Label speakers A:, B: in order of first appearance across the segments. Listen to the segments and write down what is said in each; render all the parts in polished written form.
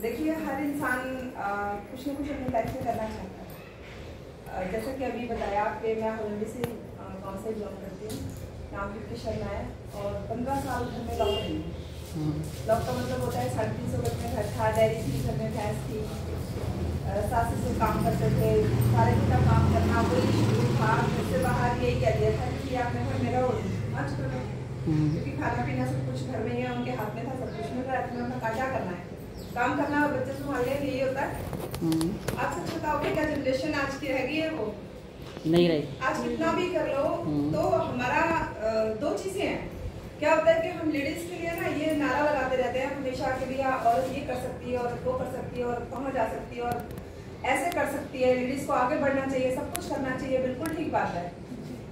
A: देखिए, हर इंसान कुछ न कुछ अपनी लाइफ में करना चाहता है। जैसा कि अभी बताया कि मैं होलंडी से काउंसिल जॉब करती हूँ, नाम की शर्मा है और 15 साल घर में लॉक रही हूँ। लॉक का मतलब होता है 350 गज में घर था, डेयरी थी, घर में भैंस थी, सास ससुर काम करते थे, सारे दिन का काम करना वही शुरू था। घर से बाहर यही कह दिया था कि आप घर में रहो मत करो, क्योंकि खाना पीना सब कुछ घर में ही है, उनके हाथ में था, सब कुछ मिल रहा है। तुम्हें अपना क्या करना है, काम करना और बच्चे संभालने के लिए होता है। आप सच बताओगे क्या जनरेशन आज की रह गई है? वो नहीं रही। आज कितना भी कर लो तो हमारा दो चीजें हैं। क्या होता है कि हम लेडीज के लिए ना ये नारा लगाते रहते हैं हमेशा कि भैया औरत ये कर सकती है, औरत वो कर सकती है, औरत वहाँ जा सकती है और ऐसे कर सकती है, लेडीज को आगे बढ़ना चाहिए, सब कुछ करना चाहिए, बिल्कुल ठीक बात है।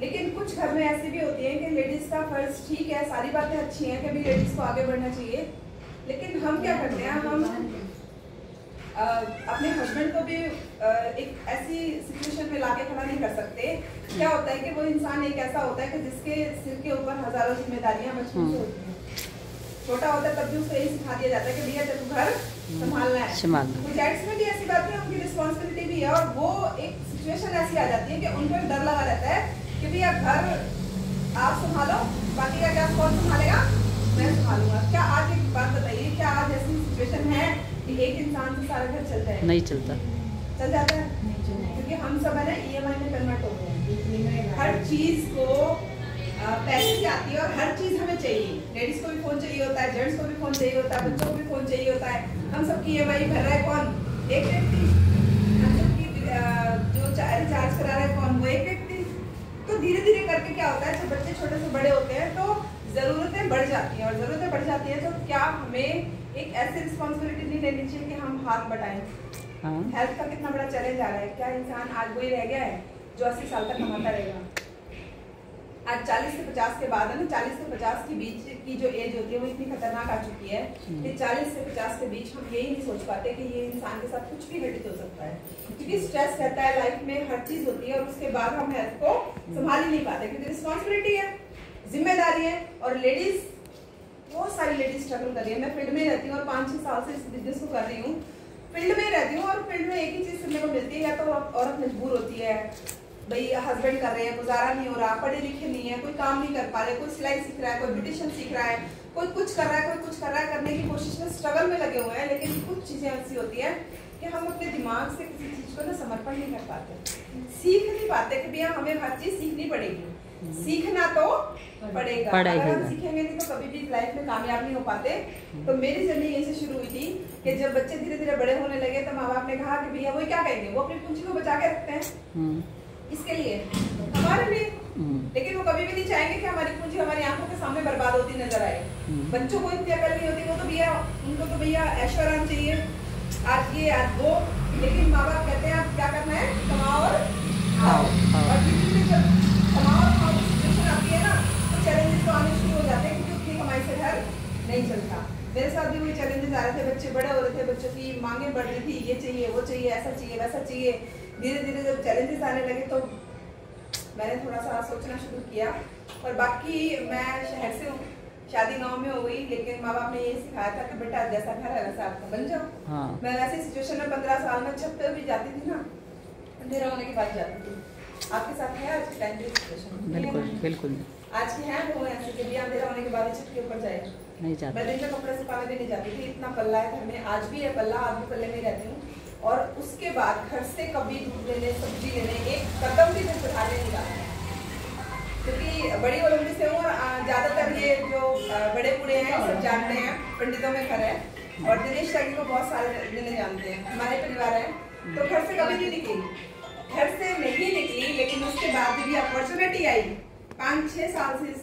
A: लेकिन कुछ घर में ऐसी भी होती है कि लेडीज का फर्ज ठीक है, सारी बातें अच्छी हैं कि भी लेडीज को आगे बढ़ना चाहिए, लेकिन हम क्या करते हैं, हम अपने हस्बैंड को भी एक ऐसी सिचुएशन में लाके खड़ा नहीं कर सकते। क्या होता है कि वो इंसान एक ऐसा होता है कि जिसके सिर के ऊपर हजारों जिम्मेदारियां बचपन से होती हैं। छोटा होता है तब भी उसको यही सिखा दिया जाता है कि भैया तेरे को घर संभालना है। तो जेंट्स में भी ऐसी बात है, उनकी रिस्पॉन्सिबिलिटी भी है और वो एक सिचुएशन ऐसी आ जाती है कि उनको डर लगा रहता है कि भैया घर आप संभालो, बाकी का क्या कौन संभालेगा, मैं संभालूंगा। क्या आज एक बात बताइए, क्या आज ऐसी सिचुएशन है कि एक इंसान से सारा घर चलता है? नहीं चलता। चल जाता है क्योंकि हम सब है ना EMI में कन्वर्ट हो गए हैं। हर चीज को पैसे से आती है और हर चीज हमें चाहिए। लेडीज को भी फोन चाहिए होता है, जेंट्स को भी फोन चाहिए होता है, बच्चों को भी फोन चाहिए होता है। हम सबकी EMI भर रहा है कौन? एक व्यक्ति। हम सबकी जो रिचार्ज करा रहा है कौन? वो एक व्यक्ति। तो धीरे धीरे करके क्या होता है, जब बच्चे छोटे से बड़े होते हैं तो जरूरतें बढ़ जाती हैं और जरूरतें बढ़ जाती हैं तो क्या हमें एक ऐसी रिस्पॉन्सिबिलिटी नहीं लेनी चाहिए कि हम हाथ बढ़ाएं? हेल्थ का कितना बड़ा चैलेंज आ रहा है। क्या इंसान आज वही रह गया है जो 80 साल तक कमाता रहेगा? आज 40 से 50 के बाद है ना, 40 से 50 के बीच की जो एज होती है वो इतनी खतरनाक आ चुकी है कि 40 से 50 के बीच हम यही नहीं सोच पाते कि ये इंसान के साथ कुछ भी घटित हो सकता है, क्योंकि स्ट्रेस रहता है, लाइफ में हर चीज होती है और उसके बाद हम हेल्थ को संभाल ही नहीं पाते क्योंकि रिस्पॉन्सिबिलिटी है, जिम्मेदारी है। और लेडीज, बहुत सारी लेडीज स्ट्रगल कर रही है। मैं फील्ड में रहती हूँ और 5-6 साल से इस बिजनेस को कर रही हूँ। फील्ड में रहती हूँ और फील्ड में एक ही चीज सुनने को मिलती है, या तो औरत मजबूर होती है, भाई हस्बैंड कर रहे हैं, गुजारा नहीं हो रहा, पढ़े लिखे नहीं है, कोई काम नहीं कर पा रहे, कोई सिलाई सीख रहा है, कोई ब्यूटिशियन सीख रहा है, कोई कुछ कर रहा है, कोई कुछ कर रहा है, करने की कोशिश में स्ट्रगल में लगे हुए हैं। लेकिन कुछ चीजें ऐसी होती है कि हम अपने दिमाग से किसी चीज को ना समर्पण नहीं कर पाते, सीख नहीं पाते कि भैया हमें हर चीज सीखनी पड़ेगी। सीखना तो पड़ेगा, अगर हम सीखेंगे नहीं तो कभी भी लाइफ में कामयाब नहीं हो पाते। तो मेरी जर्नी यहीं से शुरू हुई थी कि जब बच्चे धीरे धीरे बड़े होने लगे तो माँ बाप ने कहा कि भैया वो क्या कहेंगे, वो अपनी पूंजी को बचा के रखते हैं इसके लिए, हमारे लिए, लेकिन वो कभी भी नहीं चाहेंगे कि हमारी पूंजी हमारी आंखों के सामने बर्बाद होती नजर आए। बच्चों को इतनी अकल नहीं होती, वो तो भैया उनको तो भैया ऐश्वर्य चाहिए, आज ये आज वो। लेकिन माँ बाप कहते हैं आप क्या करना है, कमाओ और खाओ। और जब कमाओ और खाओ की सिचुएशन आती है ना तो चैलेंजेस तो आने शुरू हो जाते हैं क्योंकि उतनी कमाई से घर नहीं चलता। मेरे साथ भी वही चैलेंजेस आ रहे थे, बच्चे बड़े हो रहे थे, बच्चों की मांगे बढ़ रही थी, ये चाहिए वो चाहिए, ऐसा चाहिए वैसा चाहिए। धीरे धीरे जब चैलेंजेस आने लगे तो मैंने थोड़ा सा सोचना शुरू किया। और बाकी मैं शहर से हूँ, शादी 9 में हो गई, लेकिन माँ बाप ने ये सिखाया था कि बेटा जैसा घर है वैसा आपका बन जाओ। मैं वैसे सिचुएशन में 15 साल में छत पे भी जाती थी ना, अंधेरा होने के बाद जाती थी। आपके साथ है आज के टाइम की सिचुएशन? बिल्कुल बिल्कुल। आज की है वो ऐसे कि भी अंधेरा होने के बाद छत के ऊपर जाए नहीं जाती। मैं दिन में कपड़े सुखाने भी नहीं जाती थी, इतना पल्ला है घर में, आज भी है पल्ला, आज भी पल्ले में रहती हूँ। और उसके बाद घर से कभी दूध लेने, सब्जी लेने, एक कदम भी घर बढ़ाने नहीं जाते क्योंकि बड़ी ओलंपी से हूँ और ज्यादातर ये जो बड़े बूढ़े हैं सब जानते हैं, पंडितों में घर है और दिनेश टैगी को बहुत सारे जने जानते हैं, हमारे परिवार है। तो घर से कभी नहीं निकली, घर से नहीं निकली, लेकिन उसके बाद भी अपॉर्चुनिटी आई। 5-6 साल से इस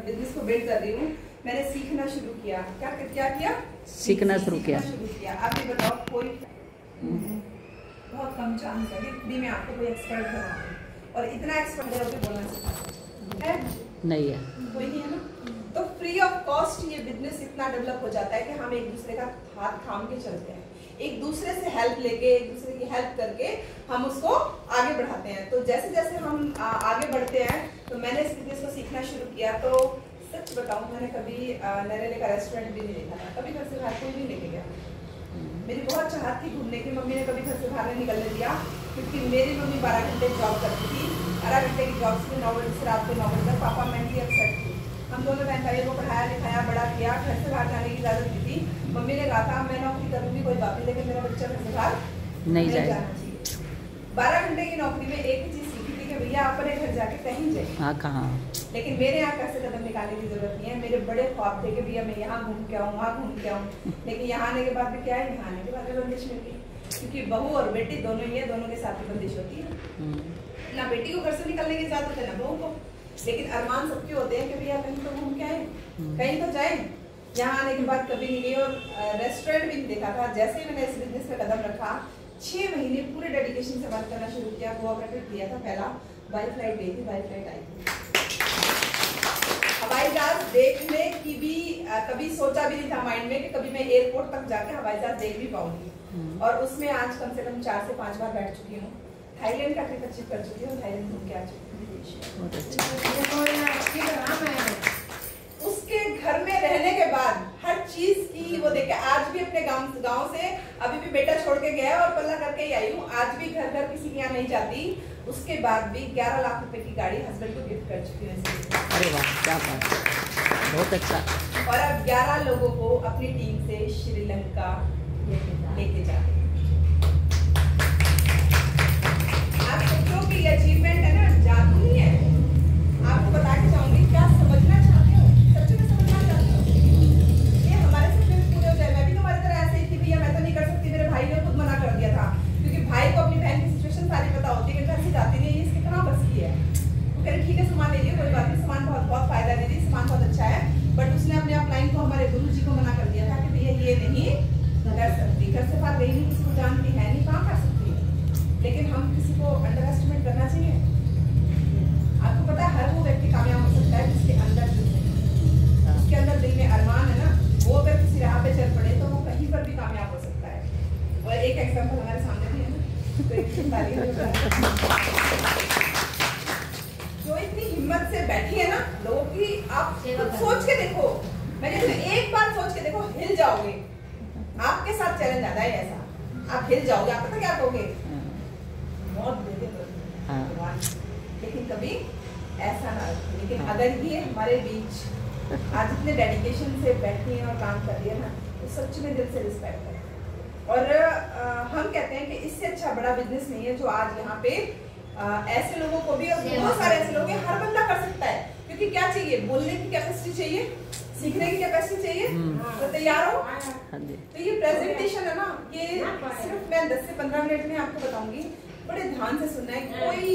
A: बिजनेस को बिल्ड कर रही हूँ। मैंने सीखना शुरू किया। क्या किया? सीखना शुरू किया। आप ये बताओ, कोई बहुत कम चांस है कि मैं आपको कोई एक्सपर्ट बनाऊं और इतना एक्सपर्ट है बोलना है नहीं है, कोई नहीं है ना। तो फ्री ऑफ कॉस्ट ये बिजनेस इतना डेवलप हो जाता है कि हम एक दूसरे का हाथ थाम के चलते हैं, एक दूसरे से हेल्प लेके, एक दूसरे की हेल्प करके हम उसको आगे बढ़ाते हैं। तो जैसे जैसे हम आगे बढ़ते हैं तो मैंने इस बिजनेस को सीखना शुरू किया। तो सच बताऊं, मैंने कभी नरेले का रेस्टोरेंट भी नहीं देखा था, कभी घर से बाहर कोई भी लेके गया। मेरी चाहत थी घूमने की, मम्मी ने कभी घर से बाहर नहीं निकलने दिया, क्योंकि मेरी मम्मी 12 घंटे जॉब करती थी। 12 घंटे की जॉब से 9 बजे से रात को 9 बजे तक। पापा मेंटली अपसेट थे। हम दोनों बहन भाइयों को पढ़ाया लिखाया बड़ा किया, घर से बाहर जाने की इजाजत दी थी। मम्मी ने कहा था मैं नौकरी करूंगी कोई बात नहीं, लेकिन मेरा बच्चा घर से बाहर नहीं जाना चाहिए। 12 घंटे की नौकरी में एक ही चीज सीखी थी कि भैया अपने घर जाके कहीं जाए।
B: हाँ कहाँ।
A: लेकिन मेरे यहाँ कैसे कदम निकालने की जरूरत नहीं है। मेरे बड़े ख्वाब थे कि भैया मैं यहाँ घूम के आऊँ, वहाँ घूम के आऊँ, लेकिन यहाँ आने के बाद भी क्या है, यहाँ आने के बाद भी बंदिश मिल गई, क्योंकि बहू और बेटी दोनों ही है, दोनों के साथ ही बंदिश होती है। ना बेटी को घर से निकलने की इजाजत है ना बहू को, लेकिन अरमान सबके होते हैं कि भैया कहीं तो घूम के आए, कहीं तो जाए। यहाँ आने के बाद कभी नहीं गई और रेस्टोरेंट भी नहीं देखा था। जैसे ही मैंने इस बिजनेस में कदम रखा, 6 महीने पूरे डेडिकेशन से वर्क करना शुरू किया। गोवा का ट्रिप किया था पहला, बाई फ्लाइट गई थी, बाई फ्लाइट आई थी। हवाई जहाज देखने की भी कभी सोचा भी नहीं था माइंड में कि कभी मैं एयरपोर्ट तक जाके हवाई जहाज देख भी पाऊंगी। और उसमें आज कम से कम 4 से 5 बार बैठ चुकी हूँ। थाईलैंड का ट्रिप अचीव कर चुकी हूँ, थाईलैंड घूम के आ चुकी हूँ। उसके घर में रहने के बाद हर चीज की वो देखे। आज भी अपने गांव से अभी भी बेटा छोड़ के गया और पल्ला करके ही आई हूँ। आज भी घर घर किसी के यहाँ नहीं जाती। उसके बाद भी 11 लाख रुपए की गाड़ी हस्बैंड को गिफ्ट कर चुकी हूँ।
B: अरे वाह क्या बात, बहुत अच्छा।
A: और अब 11 लोगों को अपनी टीम से श्रीलंका लेके जाते हैं। आप सोचो कि ये अचीवमेंट है ना, जादू नहीं है। आपको बता के चाहूंगी, क्या समझना चाहते हो, सच में समझना चाहते हो, ये हमारे सपने पूरे हो जाए। मैं भी तुम्हारी तरह ऐसे ही थी, भैया मैं तो नहीं कर सकती, मेरे भाई ने खुद मना कर दिया था, क्योंकि भाई को अपनी बहन की सिचुएशन सारी पता होती है कि घर से जाती नहीं है, इसके कहाँ बस की है। वो कह रही ठीक है सामान ले लियो, कोई बात नहीं, सामान बहुत फायदा दे दी, सामान बहुत अच्छा है। बट उसने अपने आप लाइन को हमारे गुरु जी को मना कर दिया था कि भैया ये नहीं कर सकती, घर से बाहर गई नहीं, किसी को जानती है नहीं, कहाँ कर सकती है। लेकिन हम किसी को अंडर एस्टिमेट करना चाहिए। आपको पता है हर वो व्यक्ति कामयाब हो सकता है जिसके अंदर उसके अंदर दिल में अरमान है ना, वो अगर किसी राह पे चल पड़े तो वो कहीं पर भी कामयाब हो सकता है। और एक एग्जांपल हमारे सामने भी है ना, जो इतनी हिम्मत से बैठी है ना लोगों की, आप सोच के देखो, मैं कहती हूँ एक बार सोच के देखो, हिल जाओगे। आपके साथ चैलेंज आता है ऐसा, आप हिल जाओगे। आप पता क्या कहोगे, मौत दे दे, लेकिन कभी ऐसा ना रखो। लेकिन अगर ये हमारे बीच आज इतने डेडिकेशन से बैठी है और काम कर रही है ना, तो सच में दिल से रिस्पेक्ट है। और हम कहते हैं कि इससे अच्छा बड़ा बिजनेस नहीं है जो आज यहाँ पे ऐसे लोगों को भी, और बहुत सारे ऐसे लोग हैं, हर बंदा कर सकता है। क्योंकि क्या चाहिए, बोलने की कैपेसिटी चाहिए, सीखने की कैपेसिटी चाहिए, तो तैयार हो। तो ये प्रेजेंटेशन है ना, ये सिर्फ मैं 10 से 15 मिनट में आपको बताऊंगी, बड़े ध्यान से सुनना है। कोई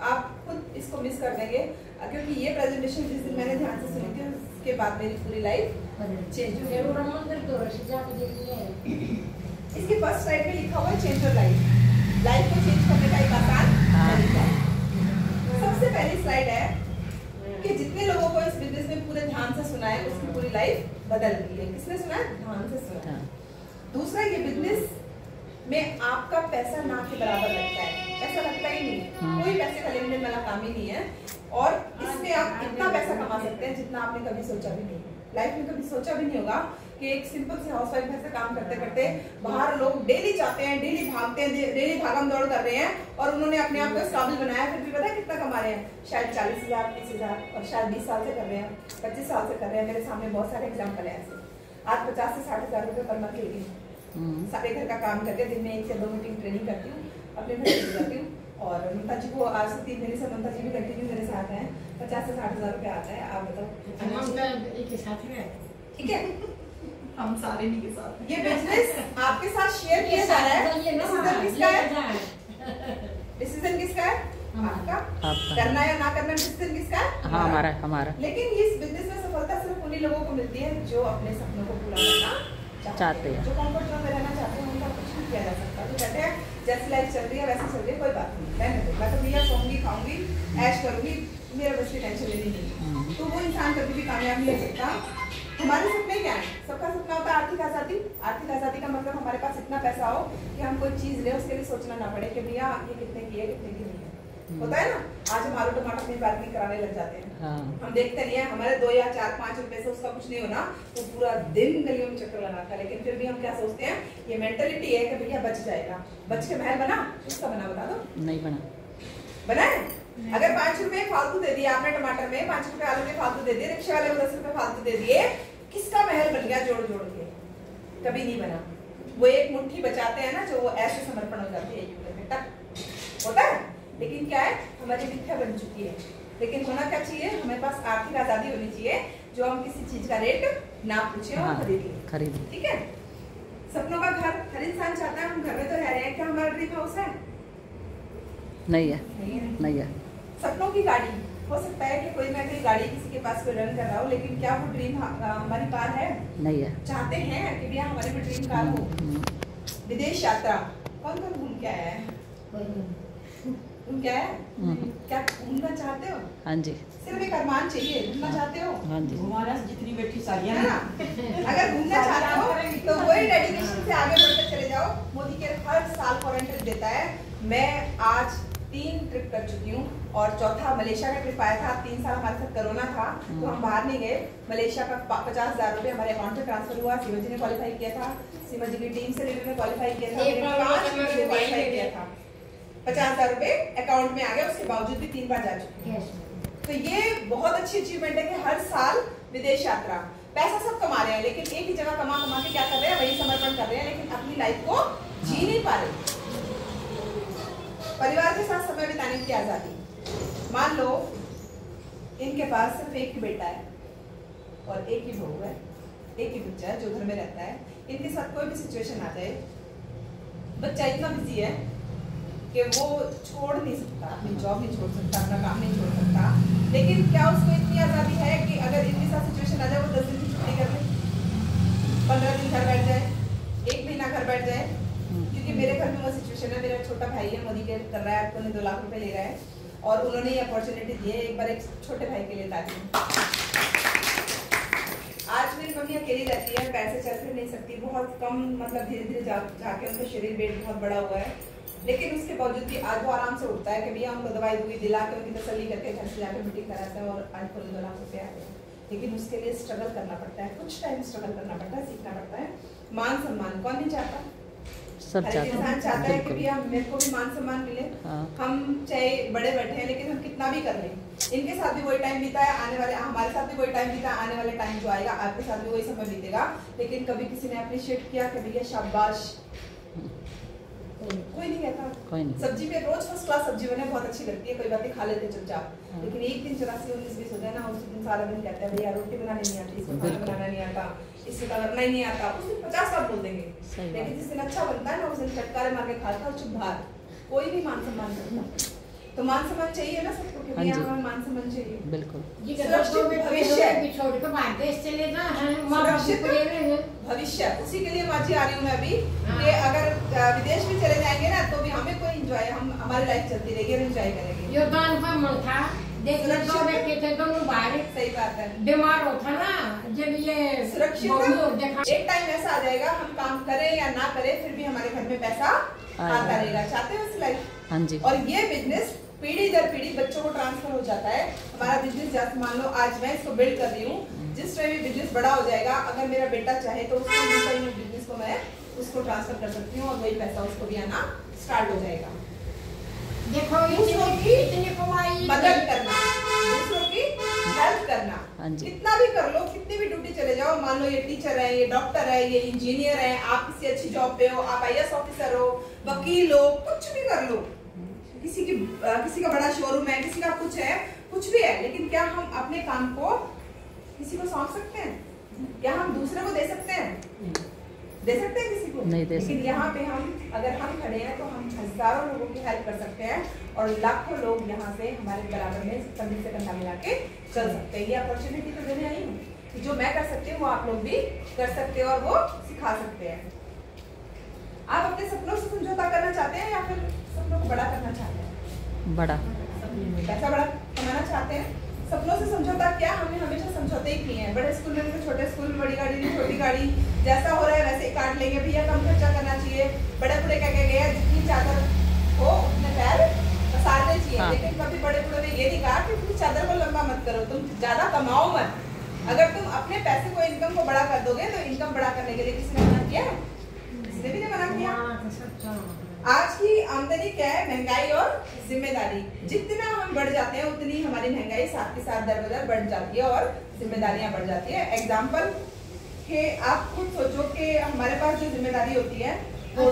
A: आप खुद इसको मिस कर देंगे, क्योंकि ये प्रेजेंटेशन जिस दिन मैंने ध्यान से सुनी थी उसके बाद मेरी पूरी लाइफ चेंज हो गई। इसकी फर्स्ट स्लाइड में लिखा हुआ है चेंज योर लाइफ, लाइफ को चेंज करने का एक आसान तरीका। सबसे पहली स्लाइड है कि जितने लोगों को इस बिजनेस में पूरे ध्यान से सुना है उसकी पूरी लाइफ बदल गई है। किसने सुना है, ध्यान से सुना। दूसरा, ये बिजनेस में आपका पैसा ना के बराबर लगता है, ऐसा लगता ही नहीं, कोई पैसे का लेन देन वाला काम ही नहीं है। और इसमें आप इतना पैसा कमा सकते हैं जितना आपने कभी सोचा भी नहीं, लाइफ में कभी सोचा भी नहीं होगा कि एक सिंपल से हाउसवाइफ घर से काम करते करते बाहर लोग डेली जाते हैं, डेली भागते हैं, डेली भागम दौड़ कर रहे हैं, और उन्होंने अपने आप को इस काबिल बनाया। फिर भी पता है कितना कमा रहे हैं, शायद 40,000, 30,000, और शायद 20 साल से कर रहे हैं, 25 साल से कर रहे हैं। मेरे सामने बहुत सारे एग्जाम्पल है ऐसे। आज 50 से 60,000 रुपये पर मंथ लेती हूँ, सारे घर का काम करके। दिन में 1 से 2 मीटिंग ट्रेनिंग करती हूँ, अपने घर चली जाती हूँ। और ममता जी को आज से 3 महीने से ममता जी भी कंटिन्यू मेरे साथ हैं। 50 से 60,000 रुपये आता है। आप बताओ, ठीक है, हम सारे नहीं के साथ। ये बिजनेस आपके साथ शेयर किया जा रहा है। डिसीजन किसका है, डिसीजन किसका है, आपका। करना या ना करना डिसीजन किसका है,
B: हमारा। लेकिन
A: इस बिजनेस में सफलता सिर्फ उन्हीं लोगों को मिलती है जो अपने सपनों को पूरा करना चाहते हैं, जो कंफर्ट जोन में रहना चाहते हैं। उनका कुछ नहीं किया जा सकता। तो कहते हैं जैसी लाइफ चल रही है वैसे चल रही है, कोई बात नहीं, मैं तो भैया सोऊंगी, खाऊंगी, ऐश करूंगी, मेरा बस की टेंशन लेनी नहीं। तो वो इंसान कभी भी कामयाब नहीं हो सकता। हमारे सपने क्या है, सबका सपना होता है आर्थिक आज़ादी। आर्थिक आज़ादी का मतलब हमारे पास इतना पैसा हो कि हम कोई चीज़ ले उसके लिए सोचना ना पड़े कि भैया ये कितने की है, कितने की नहीं है। होता है ना, आज हम आलू टमाटर अपनी बार्गेनिंग कराने लग जाते हैं। हम देखते नहीं है, हमारे 2 या 4-5 रुपए से उसका कुछ नहीं होना, वो पूरा दिन गलियों में चक्कर लगाता है। लेकिन फिर भी हम क्या सोचते हैं, ये मेंटालिटी है कि भैया बच जाएगा, बच के महल बना, उसका बना बता दो, नहीं बना है। अगर 5 रुपए फालतू दे दिए आपने टमाटर में, 5 रुपए आलू में फालतू दे दिए, रिक्शा वाले को 10 रुपए फालतू दे दिए, किसका महल बन गया जोड़ जोड़ के? कभी नहीं बना। वो एक मुट्ठी बचाते हैं ना, जो वो ऐसे समर्पण हो जाती है होता है। लेकिन क्या है, हमारी मिथ्या बन चुकी है। लेकिन होना क्या चाहिए, हमारे पास आर्थिक आजादी होनी चाहिए, जो हम किसी चीज का रेट ना पूछे और खरीद। ठीक है। सपनों का घर हर इंसान चाहता है, हम घर में तो रह रहे हैं, क्या हमारा ड्रीम हाउस है? नहीं है। सपनों की गाड़ी, हो सकता है कि कोई मैं कोई गाड़ी किसी के पास कोई रन कर रहा हूँ, लेकिन क्या वो ड्रीम हमारी कार है? नहीं है। चाहते हैं कि भैया हमारे में ड्रीम कार हो। विदेश यात्रा कौन घूम के आया है? तुम क्या है? क्या घूमना चाहते हो? हाँ जी। सिर्फ एक अरमान चाहिए, घूमना चाहते हो? हाँ जी। घुमाना जितनी बैठी सालियां है ना, अगर घूमना चाहते हो तो वही डेडिकेशन से आगे बढ़ते चले जाओ। मोदी के हर साल फॉरेन ट्रिप देता है। मैं आज 3 ट्रिप कर चुकी हूँ और चौथा मलेशिया का ट्रिप आया था। 3 साल हमारे साथ कोरोना था तो हम बाहर नहीं गए। मलेशिया का 50,000 रुपए हमारे अकाउंट में ट्रांसफर हुआ। सीमा जी ने क्वालिफाई किया था, सीमा जी की टीम से रेलवे में क्वालिफाई किया था, 50,000 रुपए अकाउंट में आ गया। उसके बावजूद भी 3 बार जा चुकी है। तो ये बहुत अच्छी अचीवमेंट है कि हर साल विदेश यात्रा। पैसा सब कमा रहे हैं, लेकिन एक ही जगह कमा के क्या कर रहे हैं, वही समर्पण कर रहे हैं, लेकिन अपनी लाइफ को जी नहीं पा रहे। परिवार के साथ समय बिताने की आजादी। मान लो इनके पास सिर्फ एक ही बेटा है और एक ही बहू है, एक ही बच्चा है जो घर में रहता है। इनके साथ कोई भी सिचुएशन आ जाए, बच्चा इतना बिजी है कि वो छोड़ नहीं सकता, अपनी जॉब नहीं छोड़ सकता, अपना काम नहीं छोड़ सकता। लेकिन क्या उसको इतनी आजादी है कि अगर इनके साथ सिचुएशन आ जाए, वो 10 दिन की छुट्टी कर ले, 15 दिन घर बैठ जाए, 1 महीना घर बैठ जाए? क्योंकि मेरे घर में वो सिचुएशन है। मेरा छोटा भाई है, मोदी के कर रहा है, आपको 2 लाख रुपए ले रहा है और उन्होंने ये अपॉर्चुनिटी दी है एक बार एक छोटे भाई के लिए। ताकि आज मेरी मम्मी अकेली रहती है, पैसे चल फिर नहीं सकती, बहुत कम, मतलब धीरे धीरे जाके उनका शरीर वेट बहुत बड़ा हुआ है। लेकिन उसके बावजूद भी आज वो आराम से उठता है कि भैया हमको दवाई दूंगी दिला के उनकी तसल्ली करके घर से जाकर मीटिंग कराता है और आज को 2 लाख रुपए आ गए। लेकिन उसके लिए स्ट्रगल करना पड़ता है, कुछ टाइम स्ट्रगल करना पड़ता है, सीखना पड़ता है। मान सम्मान कौन नहीं चाहता? सब इंसान चाहता है कि भैया मेरे को भी मान सम्मान मिले। हम चाहे बड़े बैठे हैं, लेकिन हम कितना भी कर लें, इनके साथ भी वही टाइम बीता है, आने वाले हमारे साथ भी वही टाइम बीता, आने वाले टाइम जो आएगा आपके साथ भी वही समय बीतेगा। लेकिन कभी किसी ने अप्रिशिएट किया कि भैया शाबाश? कोई नहीं कहता। कोई नहीं। सब्जी में रोज फर्स्ट क्लास सब्जी बने, बहुत अच्छी लगती है, कोई बात नहीं, खा लेते चुपचाप। लेकिन एक दिन 84, 19, 20 होता है ना, उस दिन सारा दिन कहता है भैया रोटी बनाने नहीं आती, इसको खाना बनाना नहीं आता, इससे करना ही नहीं आता, उस दिन 50 बार बोल देंगे। लेकिन जिस दिन अच्छा बनता है ना, उस दिन चटकारे मार के खाता और चुप बाहर। कोई भी मान सम्मान करता, तो मान सम्मान चाहिए ना सबको, क्योंकि यहाँ मान सम्मान चाहिए। बिल्कुल। भविष्य उसी के लिए माँ जी आ रही हूँ मैं अभी, कि अगर विदेश भी चले जाएंगे ना तो भी हमें कोई एंजॉय, हम हमारी लाइफ चलती रहेगी, हम एंजॉय करेंगे। योगदान का मन था, देखिए 2 बेटे थे, दोनों बाहर। सही बात है। बीमार होता ना जब ये सुरक्षित, एक टाइम ऐसा आ जाएगा हम काम करें या ना करें फिर भी हमारे घर में पैसा आता रहेगा। चाहते हो इस लाइफ? हाँ जी। और ये बिजनेस पीढ़ी दर पीढ़ी बच्चों को ट्रांसफर हो जाता है। हमारा बिजनेस जैसे मान लो आज मैं इसको बिल्ड कर रही हूँ, जिस टाइम भी बिजनेस बड़ा हो जाएगा, अगर मेरा बेटा चाहे तो उसको बिजनेस को मैं उसको ट्रांसफर कर सकती हूँ और वही पैसा उसको भी आना स्टार्ट हो जाएगा। देखो दूसरों की मदद करना, दूसरों की हेल्प करना, कितना भी कर लो, कितनी भी ड्यूटी चले जाओ। मान लो ये टीचर है, ये डॉक्टर है, ये इंजीनियर है, आप किसी अच्छी जॉब पे हो, आप IAS ऑफिसर हो, वकील हो, कुछ भी कर लो, किसी का बड़ा शोरूम है, किसी का कुछ है, कुछ भी है, लेकिन क्या हम अपने काम को किसी को सौंप सकते हैं? क्या हम दूसरे को दे सकते हैं? दे सकते हैं किसी को? नहीं दे सकते। लेकिन यहाँ पे अगर हम खड़े हैं तो हम हजारों लोगों की हेल्प कर सकते हैं और लाखों लोग यहाँ से हमारे बराबर में कंधे से कंधा मिला के चल सकते हैं। ये अपॉर्चुनिटी तो देने आई हूँ कि जो मैं कर सकती हूँ वो आप लोग भी कर सकते हैं और वो सिखा सकते हैं। आप अपने सपनों से समझौता करना चाहते हैं या फिर सपनों को बड़ा करना चाहते हैं? बड़ा, पैसा बड़ा कमाना चाहते हैं। सपनों से समझौता क्या, हमने हमेशा समझौते ही किए हैं। बड़े स्कूल में छोटे स्कूल में, बड़ी गाड़ी में छोटी गाड़ी, जैसा हो रहा है वैसे ही काट लेंगे। भैया कम खर्चा करना चाहिए। बड़े बूढ़े क्या गए, जितनी चादर हो उतने पैर उतारने चाहिए।
B: हाँ।
A: लेकिन कभी बड़े बूढ़ों ने ये नहीं कहा कि तुम चादर को लंबा मत करो, तुम ज्यादा कमाओ मत। अगर तुम अपने पैसे को, इनकम को बड़ा कर दोगे तो इनकम बड़ा करने के लिए किसी ने मना किया? किसी ने भी नहीं मना किया। आज की आमदनी क्या है? महंगाई और जिम्मेदारी। जितना हम बढ़ जाते हैं उतनी हमारी महंगाई साथ के साथ दर बदर बढ़ जाती है और जिम्मेदारियां बढ़ जाती है। एग्जाम्पल के आप खुद सोचो कि हमारे पास जो जिम्मेदारी होती है वो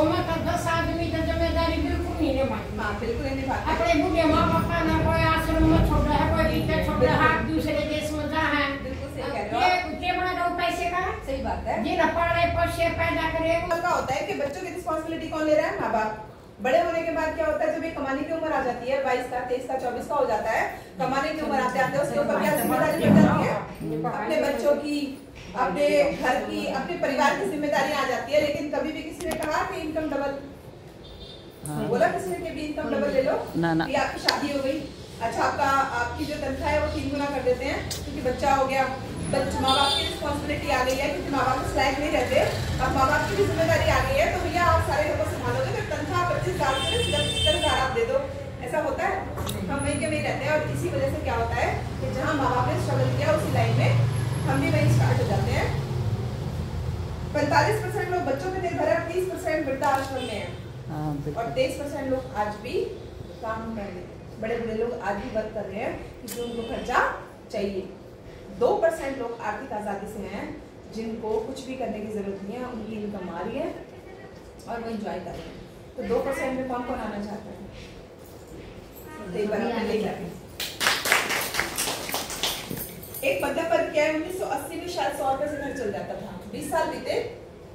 C: में 10 आदमी की जिम्मेदारी बिल्कुल नहीं निभाती।
A: हाँ, बिल्कुल नहीं निभाते।
C: अपने बूढ़े माँ बाप का ना कोई आश्रम में छोड़ा है, कोई रीते छोड़ा है, दूसरे देश में जा है।
A: बिल्कुल सही कह रहे हो।
C: ये बना दो पैसे का।
A: सही बात है।
C: ये न पढ़े पढ़े पैदा करे।
A: का होता है कि बच्चों की रिस्पांसिबिलिटी कौन ले रहा है? माँ बाप। बड़े होने के बाद क्या होता है, जब ये कमाने की उम्र आ जाती है, 22 का, 23 का, 24 का हो जाता है, कमाने की उम्र आते आते उसके ऊपर क्या जिम्मेदारी बढ़ जाती है? अपने बच्चों की, अपने घर की, अपने परिवार की जिम्मेदारी आ जाती है। लेकिन कभी भी किसी ने कहा कि इनकम डबल?
B: हाँ।
A: बोला किसी ने कि भी इनकम डबल ले लो?
B: ना ना।
A: कि आपकी शादी हो गई, अच्छा आपकी जो तनख्वाह है वो 3 गुना कर देते हैं क्योंकि बच्चा हो गया, माँ बाप की रिस्पॉन्सिबिलिटी आ गई है क्योंकि माँ बाप इस लायक नहीं रहते, अब माँ बाप की भी जिम्मेदारी आ गई है, तो भैया आप सारे घर को संभालोगे तो तनख्वाह 25,000 से 70,000 आप दे दो। ऐसा होता है? हम वहीं के वहीं रहते हैं। और इसी वजह से क्या होता है कि जहाँ माँ बाप ने स्ट्रगल किया उसी लाइन में हम भी वहीं स्टार्ट हो जाते हैं। 45% लोग बच्चों पे निर्भर है, 30% वृद्धाश्रम में है और 23% लोग आज भी काम कर रहे हैं। बड़े बड़े लोग आज भी वर्क कर रहे हैं क्योंकि उनको खर्चा चाहिए। 2% लोग आर्थिक आज़ादी से हैं जिनको कुछ भी करने की जरूरत नहीं है, उनकी इनकम आ रही है और वो एंजॉय कर रहे हैं। तो 2% में कौन कौन आना चाहता है? एक मध्यम वर्ग क्या है, 1980 में शायद 100 रुपए से घर चल जाता था, 20 साल बीते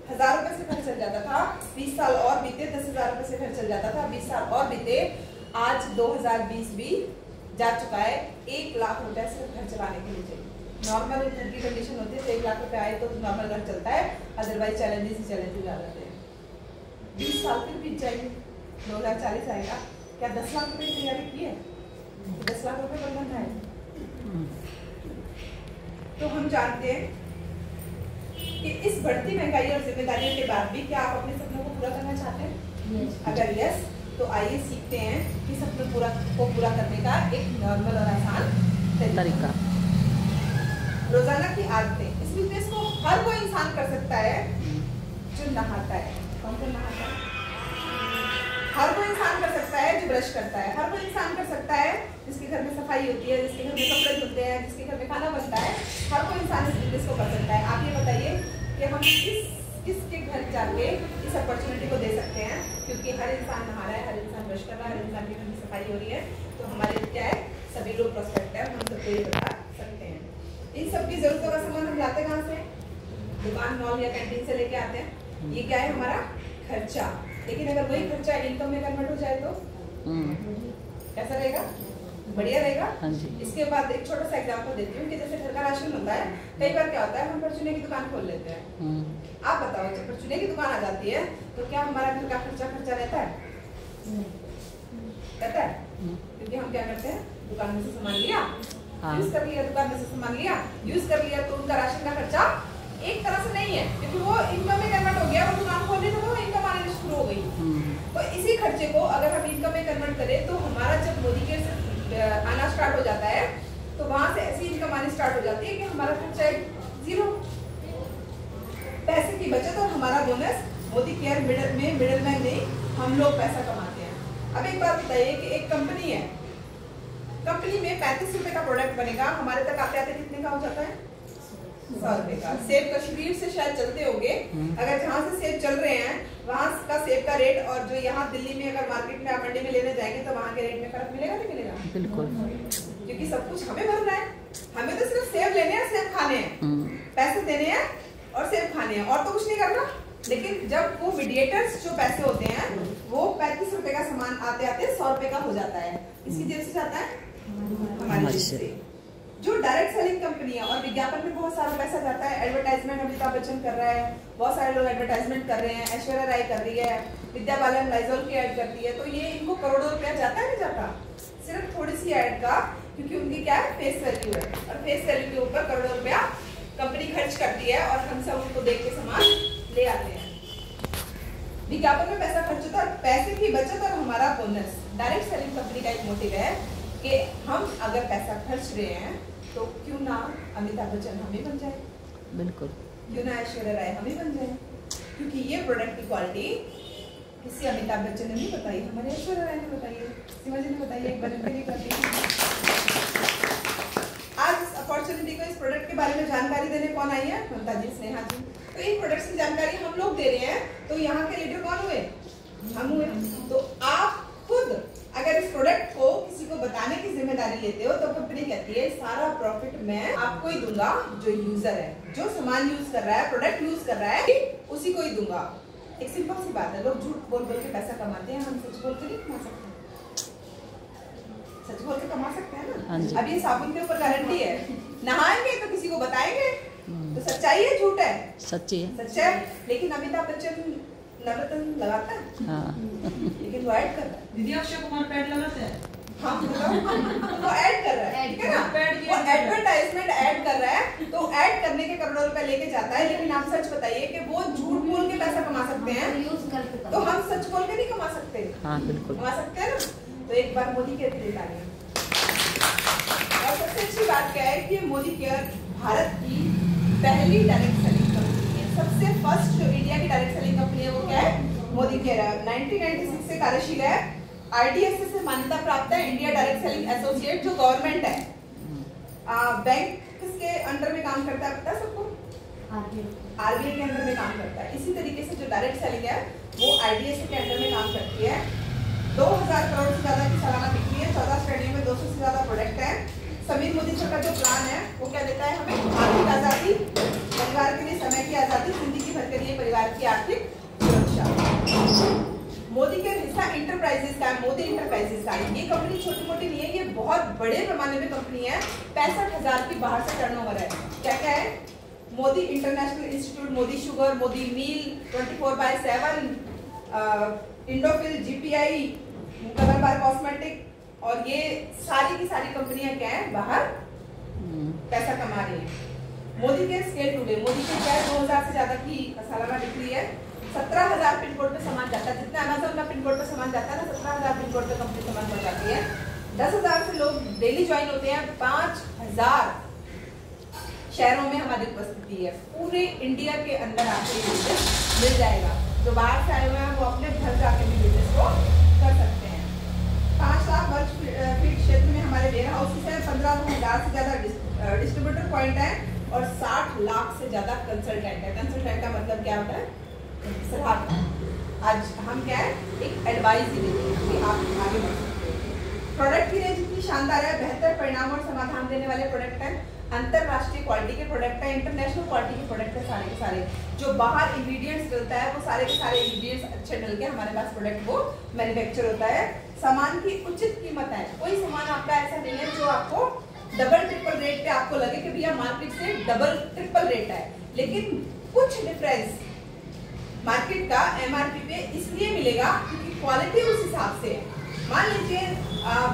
A: 1000 रुपए से घर चल जाता था, 20 साल और बीते 10,000 रुपए से घर चल जाता था, 20 साल और बीते आज 2020 भी जा चुका है 1 लाख रुपए सिर्फ घर चलाने के लिए चाहिए। नॉर्मल घर की कंडीशन होती है तो 1 लाख रुपए आए तो नॉर्मल घर चलता है, अदरवाइज चैलेंजेस ही चैलेंजेस आ जाते हैं। 20 साल फिर बीत जाएंगे, 2040 आएगा, क्या 10 लाख रुपए की तैयारी की है? 10 लाख रुपए पर बनना है। तो हम जानते हैं कि इस बढ़ती महंगाई और जिम्मेदारियों के बाद भी क्या आप अपने सपनों को पूरा करना चाहते हैं? अगर यस, तो आइए सीखते हैं कि सपनों को पूरा करने का एक नॉर्मल और आसान तरीका। रोजाना की आदतें। इस बिजनेस को हर कोई इंसान कर सकता है जो नहाता है। कौन कौन नहाता है? हर कोई इंसान कर सकता है जो ब्रश करता है। हर कोई इंसान कर सकता है जिसके घर में सफाई होती है, जिसके घर में कपड़े धुलते हैं, जिसके घर में खाना बनता है। हर कोई इंसान इस बिजनेस को कर सकता है। आप ये बताइए कि हम किसके घर जाके इस अपॉर्चुनिटी को दे सकते हैं? क्योंकि हर इंसान नहा रहा है, हर इंसान ब्रश कर रहा है, हर इंसान के घर में सफाई हो रही है, तो हमारे क्या है, सभी लोग प्रोस्पेक्ट है, हम सबको ये बता सकते हैं। इन सब की जरूरतों का सामान हम लाते कहाँ से? दुकान, मॉल या कैंटीन से लेके आते हैं। ये क्या है? हमारा खर्चा। लेकिन अगर वही खर्चा इनकम में कन्वर्ट हो जाए तो कैसा रहेगा? बढ़िया रहेगा।
B: हाँ जी।
A: इसके बाद एक छोटा सा एग्जांपल देती हूँ कि जैसे घर का राशन होता है, कई बार क्या होता है हम परचूने की दुकान खोल लेते हैं। आप बताओ, जब परचूने की दुकान आ जाती है तो क्या हमारा घर का खर्चा रहता है? रहता है? क्योंकि हम क्या करते हैं, दुकान में से सामान लिया, यूज कर लिया, दुकान में से सामान लिया, यूज कर लिया, तो उनका राशन का खर्चा एक तरह से नहीं है क्योंकि वो इनकम में कन्वर्ट हो गया। वो दुकान खोल ली तो वो इनकम आने शुरू हो गई। तो इसी खर्चे को अगर हम इनकम में कन्वर्ट करें तो हमारा जब मोदी के आना स्टार्ट हो जाता है तो वहां से ऐसी इनकम आनी स्टार्ट हो जाती है कि हमारा खर्चा 0, पैसे की बचत और हमारा बोनस। मोदी केयर मिडलमैन नहीं, हम लोग पैसा कमाते हैं। अब एक बात बताइए कि एक कंपनी है, कंपनी में 35 रुपए का प्रोडक्ट बनेगा, हमारे तक आते आते कितने का हो जाता है? 100 रुपए का। सेब कश्मीर से शायद चलते होंगे, अगर जहाँ से सेब चल रहे हैं वहाँ का सेब का रेट और जो यहाँ दिल्ली में अगर मार्केट में आप मंडी में लेने जाएंगे तो वहाँ के रेट में फर्क मिलेगा नहीं मिलेगा? बिल्कुल, क्योंकि सब कुछ हमें भरना है, हमें तो सिर्फ सेब लेने हैं, सेब खाने हैं, पैसे देने हैं और सेब खाने हैं, और तो कुछ नहीं करना। लेकिन जब वो मीडिएटर्स जो पैसे होते हैं वो 35 रुपए का सामान आते आते 100 रुपए का हो जाता है। इसकी जेब से जाता है, हमारी जेब से। जो डायरेक्ट सेलिंग कंपनी है और विज्ञापन में बहुत सारा पैसा जाता है। एडवर्टाइजमेंट अमिताभ बच्चन कर रहा है, बहुत सारे लोग एडवर्टाइजमेंट कर रहे हैं, ऐश्वर्या राय कर रही है, विद्या बालन लाइजोल की ऐड करती है, तो ये इनको करोड़ों रुपया जाता है नहीं जाता? सिर्फ थोड़ी सी ऐड का, क्योंकि उनकी क्या है, फेस वैल्यू है, और फेस वैल्यू के ऊपर करोड़ों रुपया कंपनी खर्च करती है और हम सब उनको देख के सामान ले आते हैं। विज्ञापन में पैसा खर्च होता है, पैसे की बचत और हमारा बोनस। डायरेक्ट सेलिंग कंपनी का एक मोटिव है कि हम अगर पैसा खर्च रहे हैं तो क्यों ना अमिताभ बच्चन हम ही बन जाए,
B: बिल्कुल,
A: क्यों ना ऐश्वर्या राय हम ही बन जाए, क्योंकि ये प्रोडक्ट की क्वालिटी किसी अमिताभ बच्चन ने नहीं बताई, हमारे ऐश्वर्या राय ने बताई है, सीमा जी ने बताई है, एक बार नहीं करती। आज इस अपॉर्चुनिटी को, इस प्रोडक्ट के बारे में जानकारी देने कौन आई है? ममता जी, स्नेहा जी। तो इन प्रोडक्ट्स की जानकारी हम लोग दे रहे हैं, तो यहाँ के लीडर कौन हुए? हम हुए। तो आप खुद अगर इस प्रोडक्ट को किसी को बताने की जिम्मेदारी लेते हो तो कंपनी कहती है सारा प्रॉफिट मैं आपको ही दूंगा, जो यूजर है, जो सामान यूज कर रहा है, प्रोडक्ट यूज कर रहा है, उसी को ही दूंगा। एक सिंपल सी बात है, लोग झूठ बोल बोल के पैसा कमाते हैं, हम सच बोल के नहीं कमा सकते। सच बोल के कमा सकते हैं ना। अब ये साबुन के ऊपर गारंटी है, नहाएंगे तो किसी को बताएंगे, तो सच्चाई है झूठ है?
B: सच्ची है।
A: सच्चा है। लेकिन अमिताभ बच्चन नवरत्न लगाता है, लेकिन वो ऐड कर रहा है।
D: दीदी अक्षय कुमार पैड लगाते हैं।
A: हाँ, वो ऐड कर रहा है, ठीक है ना? वो एडवर्टाइजमेंट ऐड कर रहा है, तो ऐड करने के करोड़ों रुपए लेके जाता है। लेकिन आप सच बताइए कि वो झूठ बोल के पैसा कमा सकते हैं, तो हम सच बोल के नहीं कमा सकते?
B: हाँ, बिल्कुल
A: कमा सकते हैं ना। तो एक बार मोदी केयर के लिए आ गए। और सबसे अच्छी बात क्या है कि मोदी केयर भारत की पहली डायरेक्ट सेलिंग कंपनी है। सबसे फर्स्ट जो इंडिया की डायरेक्ट सेलिंग कंपनी है वो क्या है? मोदी केयर है। 1996 से कार्यशील है, IDSA से मान्यता प्राप्त है, इंडिया डायरेक्ट सेलिंग एसोसिएट, जो गवर्नमेंट है। बैंक किसके अंडर में काम करता है पता है सबको? RBI के अंडर में काम करता है। इसी तरीके से जो डायरेक्ट सेलिंग है वो IDSA के अंडर में काम करती है। 2000 करोड़ से ज्यादा की सालाना बिक्री है, 14 श्रेणियों में 200 से ज्यादा प्रोडक्ट है। समीर मोदी सर का जो प्लान है वो क्या देता है हमें? आर्थिक आजादी, परिवार के लिए समय की आजादी, जिंदगी भर के लिए परिवार की आर्थिक सुरक्षा। मोदी के हिस्सा इंटरप्राइजेस का है, मोदी इंटरप्राइजेस का है। ये कंपनी छोटी मोटी नहीं है, ये बहुत बड़े पैमाने में कंपनी है। 65,000 की बाहर से टर्नओवर है। क्या क्या है? Modi international institute, Modi sugar, Modi mill, 24/7, Indofil, GPI, Colorbar cosmetic, और ये सारी की सारी कंपनियां क्या है? बाहर पैसा कमा रही है। मोदी के स्केल टूडे, मोदी के क्या है? 2000 से ज्यादा की सालाना बिक्री है। 17,000 पिन कोड पे सामान जाता है। जितना अमेज़न का पिन कोड पे सामान जाता है ना, 17,000 पिन कोड पे कंपनी सामान पहुंचाती है। 10,000 से लोग डेली ज्वाइन होते हैं। 5,000 शहरों में हमारी उपस्थिति है। पूरे इंडिया के अंदर आपको ये बिजनेस मिल जाएगा। जो बाहर से आए हुए हैं वो अपने घर जाके भी बिजनेस को कर सकते हैं। 5 लाख वर्ग फीट क्षेत्र में हमारे वेयर हाउसेस हैं। 15,000 से ज्यादा डिस्ट्रीब्यूटर पॉइंट है और 60 लाख से ज्यादा कंसल्टेंट है। कंसल्टेंट का मतलब क्या होता है? सलाह। आज हम क्या है? एक एडवाइस ही देते हैं कि आप आगे बढ़ सकते हो। प्रोडक्ट की रेंज इतनी शानदार है, बेहतर परिणाम और समाधान देने वाले प्रोडक्ट हैं। अंतरराष्ट्रीय क्वालिटी के प्रोडक्ट है, इंटरनेशनल क्वालिटी के प्रोडक्ट है। सारे के सारे जो बाहर इंग्रेडिएंट्स डलता है वो सारे के सारे इंग्रेडिएंट्स अच्छे डल के हमारे पास प्रोडक्ट वो मैन्युफैक्चर होता है। सामान की उचित कीमत है। कोई सामान आपका ऐसा नहीं है जो आपको डबल ट्रिपल रेट पे आपको लगे कि भैया मार्केट से डबल ट्रिपल रेट है, लेकिन कुछ डिफरेंस मार्केट का MRP पे इसलिए मिलेगा क्योंकि क्वालिटी उस हिसाब से है। मान लीजिए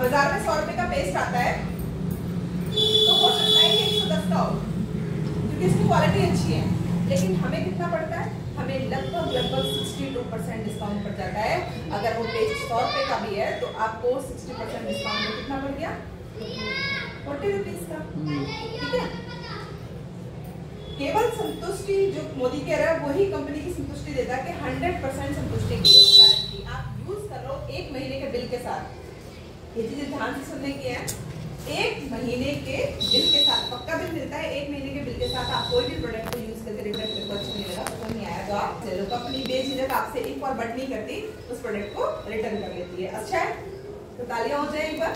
A: बाजार में 100 रुपए का पेस्ट आता है, तो हो सकता है कि 110 का हो क्योंकि इसकी क्वालिटी अच्छी है, लेकिन हमें कितना पड़ता है? हमें लगभग 62% डिस्काउंट पड़ जाता है। अगर वो पेस्ट 100 रुपए का भी है तो आपको 60% डिस्काउंट में कितना पड़ गया? 40 रुपीज का। ठीक है। केवल संतुष्टि जो मोदी कह रहा है वही कंपनी की संतुष्टि देता है कि 100% संतुष्टि की गारंटी। आप यूज कर लो 1 महीने के बिल के साथ। ये चीजें ध्यान से सुनने की है। 1 महीने के बिल के साथ पक्का बिल मिलता है। 1 महीने के बिल के साथ आप कोई भी प्रोडक्ट को यूज करके रिटर्न करके अच्छा नहीं लगा, पसंद नहीं आया तो आप चलो कंपनी बेझिझक आपसे एक और बट नहीं करती, उस प्रोडक्ट को रिटर्न कर लेती है। अच्छा है, तो तालियां हो जाए एक बार।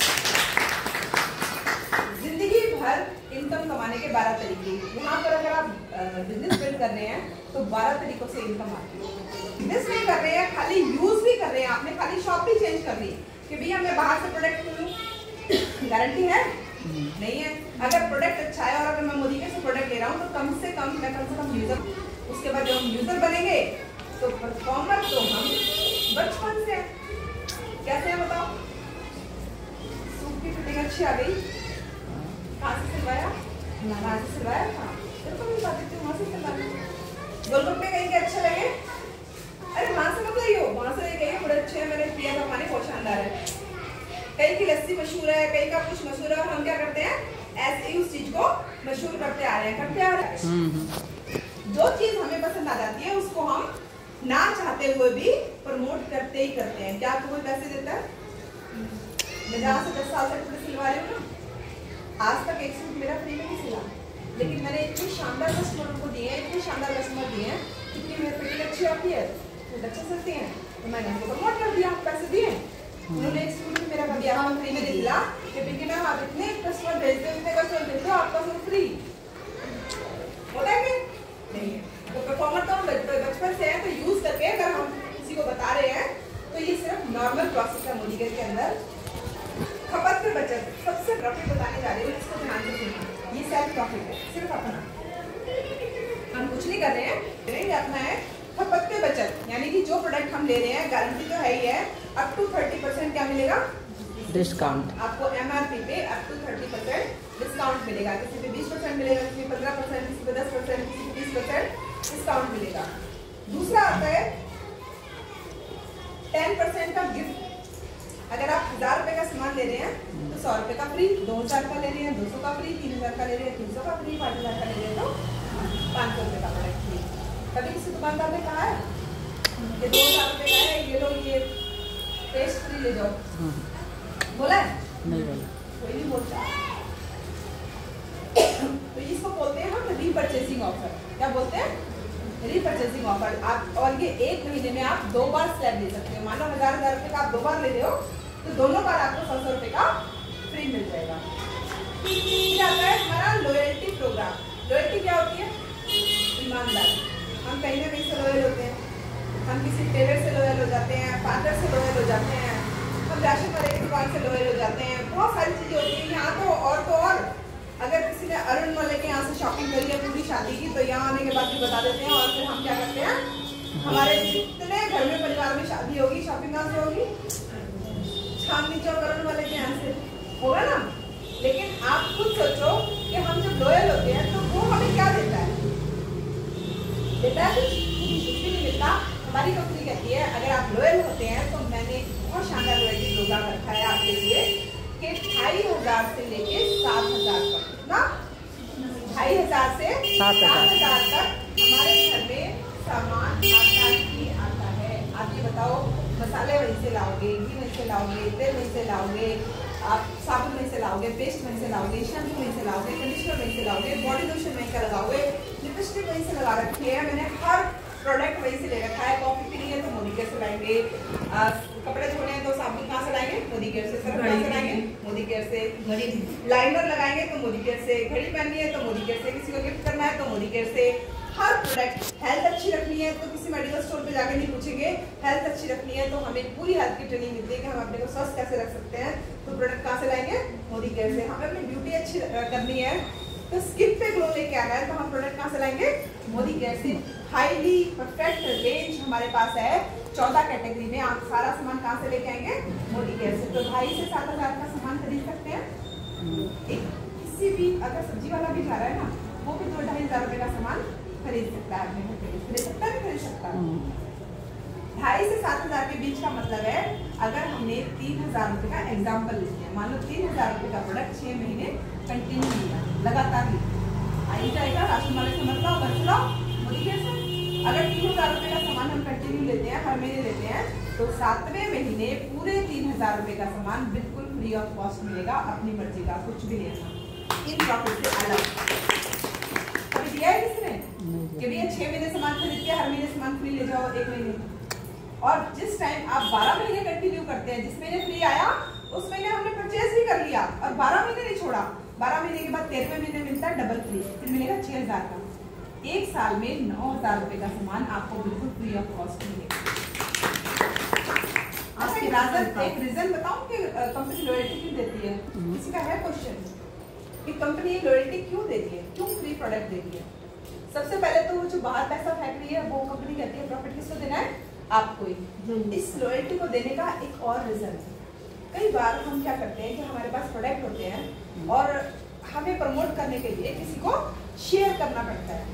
A: जिंदगी भर इनकम कमाने के 12 तरीके। यहाँ पर अगर आप बिजनेस बिल्ड कर रहे हैं तो 12 तरीकों से इनकम आती है। बिजनेस नहीं कर रहे हैं, खाली यूज भी कर रहे हैं, आपने खाली शॉप भी चेंज कर दी कि भैया मैं बाहर से प्रोडक्ट लूँ, गारंटी है? नहीं है। अगर प्रोडक्ट अच्छा है और अगर मैं मोदी के से प्रोडक्ट ले रहा हूँ तो कम से कम यूजर, उसके बाद जब हम यूजर बनेंगे तो परफॉर्मर तो हम बचपन से कैसे है बताओ? सूट की फिटिंग अच्छी आ गई, कहाँ से सिलवाया? कहाँ से सिलवाया था? तेरे को भी बात थी वहाँ से सिलवाया। गोलगप्पे कहीं के अच्छे लगे? अरे वहाँ से मतलब मैंने पिया था पानी बहुत शानदार है। कई की लस्सी मशहूर है, कई का कुछ मशहूर है, और हम क्या करते हैं ऐसे ही उस चीज को मशहूर करते आ रहे हैं। जो चीज हमें पसंद आ जाती है उसको हम ना चाहते हुए भी प्रमोट करते ही करते हैं। क्या आपको कोई पैसे देता है? मैं जहाँ से 10 साल से कपड़े सिलवा रही हूँ ना, आज तक एक सूट मेरा फ्री में नहीं सिला, लेकिन मैंने इतने शानदार कस्टमर को दिए हैं, इतने शानदार कस्टमर दिए हैं, इतनी मेरी फिटिंग अच्छी आती है, सूट अच्छे सिलते हैं, तो मैंने उनको प्रमोट कर दिया, पैसे दिए। उन्होंने एक सूट भी मेरा कभी आपको फ्री में दे दिया कि पिंकी मैम आप इतने कस्टमर भेजते हो, इतने कस्टमर भेजते हो, आपका सूट फ्री होता है कि नहीं है? तो परफॉर्मर तो हम बचपन से है, तो यूज करके अगर हम किसी को बता रहे हैं तो ये सिर्फ नॉर्मल प्रोसेस है। मोदीगेट के अंदर खपत पे बचत सबसे प्रॉफिट बताने जा रही हूँ, इसको ध्यान से सुनिए। ये सेल्फ प्रॉफिट है, सिर्फ अपना, हम कुछ नहीं कर रहे हैं, ये अपना है खपत पे बचत। यानी कि जो प्रोडक्ट हम ले रहे हैं गारंटी तो है ही है, अप टू 30% क्या मिलेगा
B: डिस्काउंट।
A: आपको MRP पे अप टू 30% डिस्काउंट मिलेगा। किसी पे 20% मिलेगा, किसी पे 15%, किसी पे 10%, किसी पे 20% डिस्काउंट मिलेगा। दूसरा आता है 10% का गिफ्ट। अगर आप 1000 रुपए का सामान ले रहे हैं तो 100 रुपए का फ्री, 2000 का ले रहे हैं 200 का फ्री, 3000 का ले रहे हैं 300 का फ्री, 5000 का ले रहे हैं तो 500 रुपए का प्रोडक्ट फ्री। कभी किसी दुकानदार ने कहा है ये 2000 रुपए का है, ये लो ये पेस्ट फ्री ले जाओ, बोला है?
B: नहीं बोला,
A: कोई नहीं बोलता। तो इसको बोलते हैं हम रीपरचेसिंग ऑफर। क्या बोलते हैं? रीपरचेसिंग ऑफर। आप और ये 1 महीने में आप 2 बार स्लैब ले सकते हैं। मान लो 1000 रुपए का आप 2 बार ले रहे हो तो दोनों बार आपको 100 रुपए का फ्री मिल जाएगा। फिर आता है हमारा लॉयल्टी प्रोग्राम। लॉयल्टी क्या होती है? ईमानदारी। हम कहीं ना कहीं से लॉयल होते हैं, हम किसी टेलर से लॉयल हो जाते हैं, पार्लर से लॉयल हो जाते हैं, हम राशन वाले की दुकान से लॉयल हो जाते हैं, बहुत सारी चीजें होती हैं। यहाँ तो और अगर किसी ने अरुण वाले के यहाँ से शॉपिंग करी है पूरी शादी की, तो यहाँ आने के बाद भी बता देते हैं। और फिर हम क्या करते हैं, हमारे जितने घर में परिवार में शादी होगी, शॉपिंग कहाँ से होगी? चांदनी चौक अरुण वाले के यहाँ से होगा ना। लेकिन आप खुद सोचो कि हम जब लॉयल होते हैं तो वो हमें क्या देता है? देता है कुछ भी नहीं मिलता। हमारी कंपनी कहती है अगर आप लॉयल होते हैं तो मैंने बहुत शानदार लॉयल्टी प्रोग्राम रखा है आपके लिए कि 2500 से लेके 7000 तक। कितना? 2500 से 7000 तक हमारे घर में सामान आता ही आता है। आप ये बताओ, मसाले वहीं से लाओगे, घी वहीं से लाओगे, तेल वहीं से लाओगे, आप साबुन वहीं से लाओगे, पेस्ट वहीं से लाओगे, शैम्पू वहीं से लाओगे, कंडीशनर वहीं से लाओगे, बॉडी लोशन वहीं का लगाओगे, लिपस्टिक वहीं से लगा रखी है। मैंने हर प्रोडक्ट वहीं से ले रखा है। कॉफी पीनी है तो मोदीगेट से लाएंगे, कपड़े धोने हैं तो साबुन कहाँ से लाएंगे? मोदीगेट से। सर्फ कहाँ से लाएंगे? मोदीगेट से। घड़ी लाइनर लगाएंगे तो मोदीगेट से, घड़ी पहननी है तो मोदीगेट से, किसी को गिफ्ट करना है तो मोदीगेट से। हर प्रोडक्ट, हेल्थ अच्छी रखनी है तो किसी मेडिकल स्टोर पे जाके नहीं पूछेंगे, हेल्थ अच्छी रखनी है तो हमें पूरी हेल्थ की ट्रेनिंग मिलती है कि हम अपने को स्वस्थ कैसे रख सकते हैं, तो प्रोडक्ट कहाँ से लाएंगे? मोदीगेट से। हमें अपनी ब्यूटी अच्छी करनी है तो स्किन पे ग्लो लेके आना है तो हम प्रोडक्ट कहाँ से लाएंगे? मोदीगेट से। हाईली परफेक्ट रेंज हमारे पास है 14 कैटेगरी में। आप सारा सामान कहाँ से लेके आएंगे? मोदीगेट से। तो 2500 से 7000 का सामान खरीद सकते हैं। एक किसी भी अगर सब्जी वाला भी जा रहा है ना, वो भी 2-2500 रुपए का सामान खरीद सकता है, अपने घर पे खरीद सकता है, खरीद सकता है। 2500 से 7000 के बीच का मतलब है अगर हमने 3000 रुपए का एग्जाम्पल लिया, मान लो 3000 रुपए का प्रोडक्ट 6 महीने कंटिन्यू लिया, लगातार लिया, आई जाएगा राशन वाले से मतलब घर चलाओ मोदीगेट से। अगर 3000 रुपए का सामान हम कंटिन्यू लेते हैं, हर महीने लेते हैं, तो 7वें महीने पूरे 3000 रुपए का सामान बिल्कुल फ्री ऑफ कॉस्ट मिलेगा, अपनी मर्जी का कुछ भी लेना, इन प्रॉफिट से अलग। कभी दिया है किसी ने कि भैया 6 महीने सामान खरीद के हर महीने सामान फ्री ले जाओ 1 महीने? और जिस टाइम आप 12 महीने कंटिन्यू करते हैं, जिस महीने फ्री आया उस महीने हमने परचेज भी कर लिया और 12 महीने नहीं छोड़ा, 12 महीने के बाद 13वें महीने मिलता है डबल फ्री, फिर मिलेगा 6000 का। एक साल में 9000 रुपए का सामान आपको बिल्कुल फ्री ऑफ कॉस्ट मिलेगा। एक रीजन बताऊं कि कंपनी लॉयल्टी क्यों देती है? किसी का है क्वेश्चन कि कंपनी लॉयल्टी क्यों देती है, क्यों फ्री प्रोडक्ट देती है? सबसे पहले तो वो जो बाहर पैसा फेंक रही है वो कंपनी कहती है प्रॉफिट किसको देना है? आपको ही। इस लॉयल्टी को देने का एक और रीजन है, कई बार हम क्या करते हैं कि हमारे पास प्रोडक्ट होते हैं और हमें प्रमोट करने के लिए किसी को शेयर करना पड़ता है।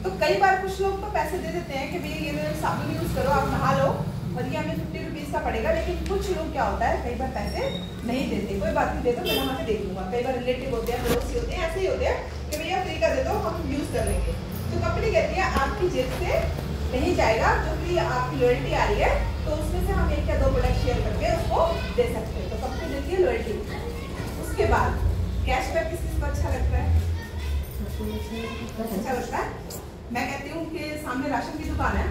A: तो कई बार कुछ लोग तो पैसे दे देते हैं कि भैया ये साबुन यूज करो, आप नहा लो, और ये हमें 50 रुपीज़ का पड़ेगा। लेकिन कुछ लोग क्या होता है, कई बार पैसे नहीं देते, कोई बात नहीं, दे दो, मैं वहाँ से दे दूँगा। कई बार रिलेटिव होते हैं, पड़ोसी होते हैं, ऐसे ही होते हैं कि भैया फ्री का दे दो, हम यूज़ कर लेंगे। तो कंपनी कहती है आपकी जेब से नहीं जाएगा, जो भी आपकी लॉयल्टी आ रही है तो उसमें से हम 1 या 2 प्रोडक्ट शेयर करके उसको दे सकते हैं। तो कंपनी देती है लॉयल्टी। उसके बाद कैशबैक किस किस को अच्छा लगता है? अच्छा लगता है। मैं कहती हूँ कि सामने राशन की दुकान है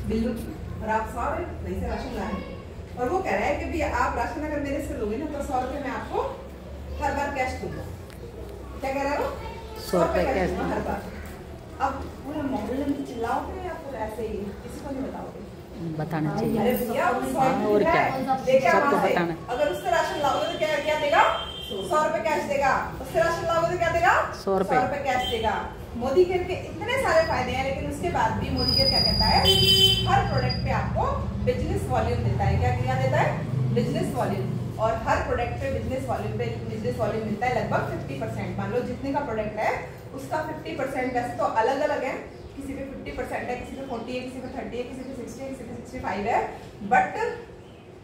A: बिल्लू की, और आप 100 रुपये से राशन लाए, और वो कह रहा है कि भैया आप राशन अगर मेरे से लोगे ना तो 100 रुपये मैं आपको हर बार कैश दूंगा। क्या कह रहा है वो?
B: 100 रुपये कैश
A: दूंगा हर बार। अब पूरा मोहल्ले में चिल्लाओगे या फिर ऐसे ही किसी को नहीं बताओगे?
B: बताना चाहिए।
A: अरे भैया वो 100
B: और क्या, सबको बताना।
A: अगर उससे राशन लाओगे तो क्या क्या देगा? 100 रुपये कैश देगा। उससे राशन लाओगे तो क्या देगा?
B: 100 रुपये
A: कैश देगा। मोदी केयर के इतने सारे फायदे हैं, लेकिन उसके बाद भी मोदी केयर क्या कहता है? हर प्रोडक्ट पे आपको बिजनेस वॉल्यूम देता है। क्या देता है? Business volume. और हर प्रोडक्ट पे बिजनेस वॉल्यूम मिलता है लगभग 50%। मान लो जितने का प्रोडक्ट है उसका 50%, वैसे तो अलग अलग है, किसी पे 50% है, किसी पे 40 है, किसी पे 30 है, किसी पे 60 है, किसी पे 65 है, बट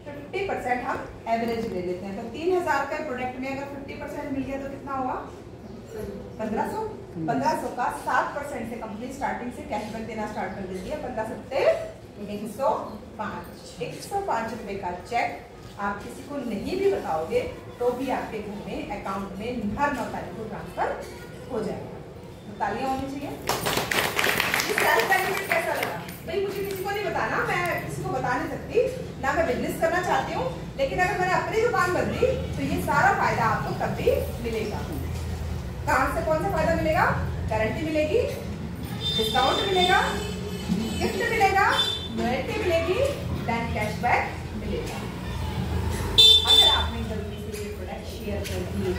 A: 50% हम एवरेज ले लेते हैं। तो 3000 का प्रोडक्ट में अगर 50% मिल गया तो कितना हुआ? 1500। 1500 का 7% से कंपनी स्टार्टिंग से कैशबैक देना स्टार्ट कर देती है। 15 से 105 रुपए का चेक आप किसी को नहीं भी बताओगे तो भी आपके घर में अकाउंट में हर 9 तारीख को ट्रांसफर हो जाएगा। तो तालियां होनी चाहिए। ये सेल्फ बेनिफिट कैसा लगा भाई? मुझे किसी को नहीं बताना, मैं किसी को बता नहीं सकती ना, मैं बिजनेस करना चाहती हूँ, लेकिन अगर मैंने अपनी दुकान बदली तो ये सारा फायदा आपको तभी मिलेगा। कहाँ से कौन सा फायदा मिलेगा? गारंटी मिलेगी, डिस्काउंट मिलेगा, गिफ्ट मिलेगा, लॉयल्टी मिलेगी, देन कैशबैक मिलेगा। अगर आपने गलती से ये प्रोडक्ट शेयर कर दिए,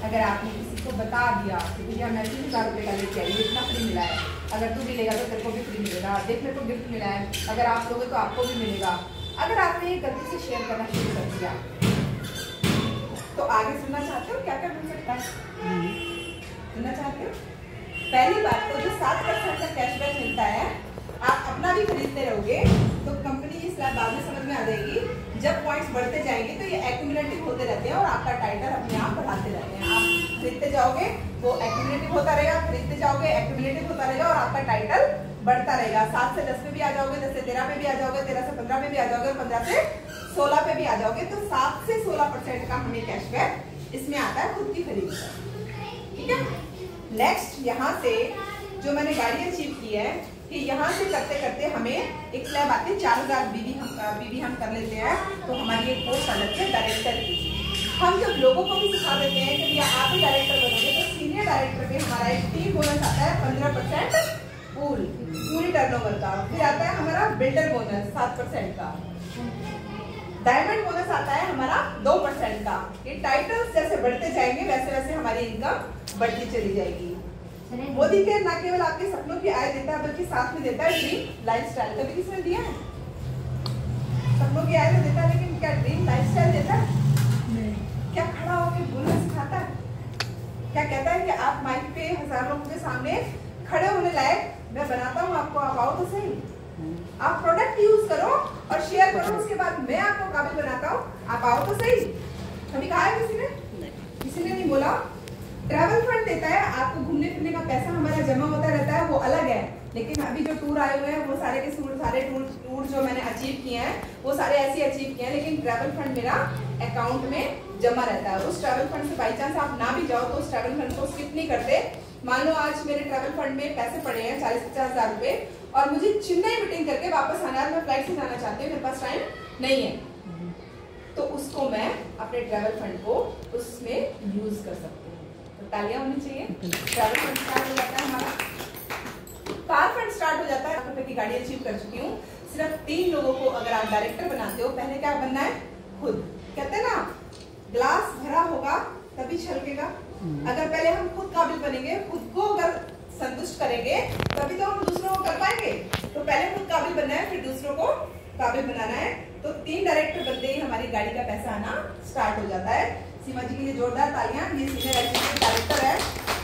A: अगर आपने किसी को बता दिया कि भैया मैं 3000 रुपये का लेके आई, इतना फ्री मिला है, अगर तू भी लेगा तो तेरे को भी फ्री मिलेगा, देख मेरे को गिफ्ट मिला है, अगर आप लोगे तो आपको भी मिलेगा। अगर आपने ये गलती से शेयर करना शुरू कर दिया तो आगे सुनना चाहते हो क्या क्या मिल सकता है? सुनना चाहते हो? पहली बात तो जो 7% का कैशबैक मिलता है, आप अपना भी खरीदते रहोगे तो कंपनी इस बाद में समझ में आ जाएगी, जब पॉइंट्स बढ़ते जाएंगे तो ये एक्यूमुलेटिव होते रहते हैं और आपका टाइटल अपने आप बढ़ाते रहते हैं। आप खरीदते जाओगे वो एक्यूमुलेटिव होता रहेगा, खरीदते जाओगे एक्यूमुलेटिव होता रहेगा और आपका टाइटल बढ़ता रहेगा। 7 से 10 पे भी आ जाओगे, 10 से 13 पे भी आ जाओगे, 13 से 15 पे भी आ जाओगे, 15 से 16 पे भी आ जाओगे। तो 7 से 16% का हमें कैशबैक इसमें आता है खुद की खरीद पर। ठीक है, नेक्स्ट यहाँ से जो मैंने गाड़ी अचीव की है कि यहाँ से करते करते हमें एक स्लैब आती है 4000 बीबी हम कर लेते हैं, तो हमारी एक पोस्ट अलग है डायरेक्टर की। हम जब लोगों को भी सिखा देते हैं कि आप ही डायरेक्टर बनोगे तो सीनियर डायरेक्टर पे हमारा एक टीम बोनस आता है 15% पूरी टर्नओवर का। फिर आता है हमारा बिल्डर बोनस 7% का, डायमंड बोनस आता है हमारा 2% का। ये टाइटल्स जैसे बढ़ते जाएंगे वैसे वैसे हमारी इनकम बढ़ती चली जाएगी। मोदी केयर न केवल आपके सपनों की आय देता है बल्कि साथ में देता है ड्रीम लाइफस्टाइल। कभी किसी ने दिया है? सपनों की आय तो देता है, लेकिन क्या ड्रीम लाइफस्टाइल देता है? क्या खड़ा होकर बोलना सिखाता है? क्या कहता है कि आप माइक पे 1000 लोगों के सामने खड़े होने लायक मैं बनाता हूँ आपको, आप आओ तो सही, आप प्रोडक्ट यूज करो और शेयर करो, उसके बाद मैं आपको काबिल बनाता हूँ, आप आओ तो सही। कभी कहा है किसी ने? किसी ने नहीं बोला। ट्रैवल फंड देता है आपको, घूमने फिरने का पैसा हमारा जमा होता रहता है, वो अलग है। लेकिन अभी जो टूर आए हुए हैं वो सारे के सारे टूर जो मैंने अचीव किए हैं वो सारे ऐसे अचीव किए हैं, लेकिन ट्रैवल फंड मेरा अकाउंट में जमा रहता है। उस ट्रैवल फंड से बाई चांस आप ना भी जाओ तो उस ट्रैवल फंड को स्किप नहीं करते। मान लो आज मेरे ट्रैवल फंड में पैसे पड़े हैं 40-50 हज़ार रुपए और मुझे चेन्नई मीटिंग करके वापस आना है, मैं फ्लाइट से जाना चाहती हूँ, मेरे पास टाइम नहीं है, तो उसको मैं अपने ट्रैवल फंड को उसमें यूज कर सकती हूँ। तो तालियां होनी चाहिए। ट्रैवल फंड स्टार्ट हो जाता है हमारा, कार फंड स्टार्ट हो जाता है। ₹1 की गाड़ी अचीव कर चुकी हूँ। सिर्फ 3 लोगों को अगर आप डायरेक्टर बनाते हो, पहले क्या बनना है? खुद। कहते हैं ना ग्लास भरा होगा तभी छलकेगा। अगर पहले हम खुद काबिल बनेंगे, खुद को अगर संतुष्ट करेंगे तभी तो हम दूसरों को कर पाएंगे। तो पहले खुद काबिल बनना है, फिर दूसरों को काबिल बनाना है। तो 3 डायरेक्टर बनते ही हमारी गाड़ी का पैसा आना स्टार्ट हो जाता है। सीमा जी के लिए जोरदार तालियां। ये सीनियर एग्जीक्यूटिव डायरेक्टर है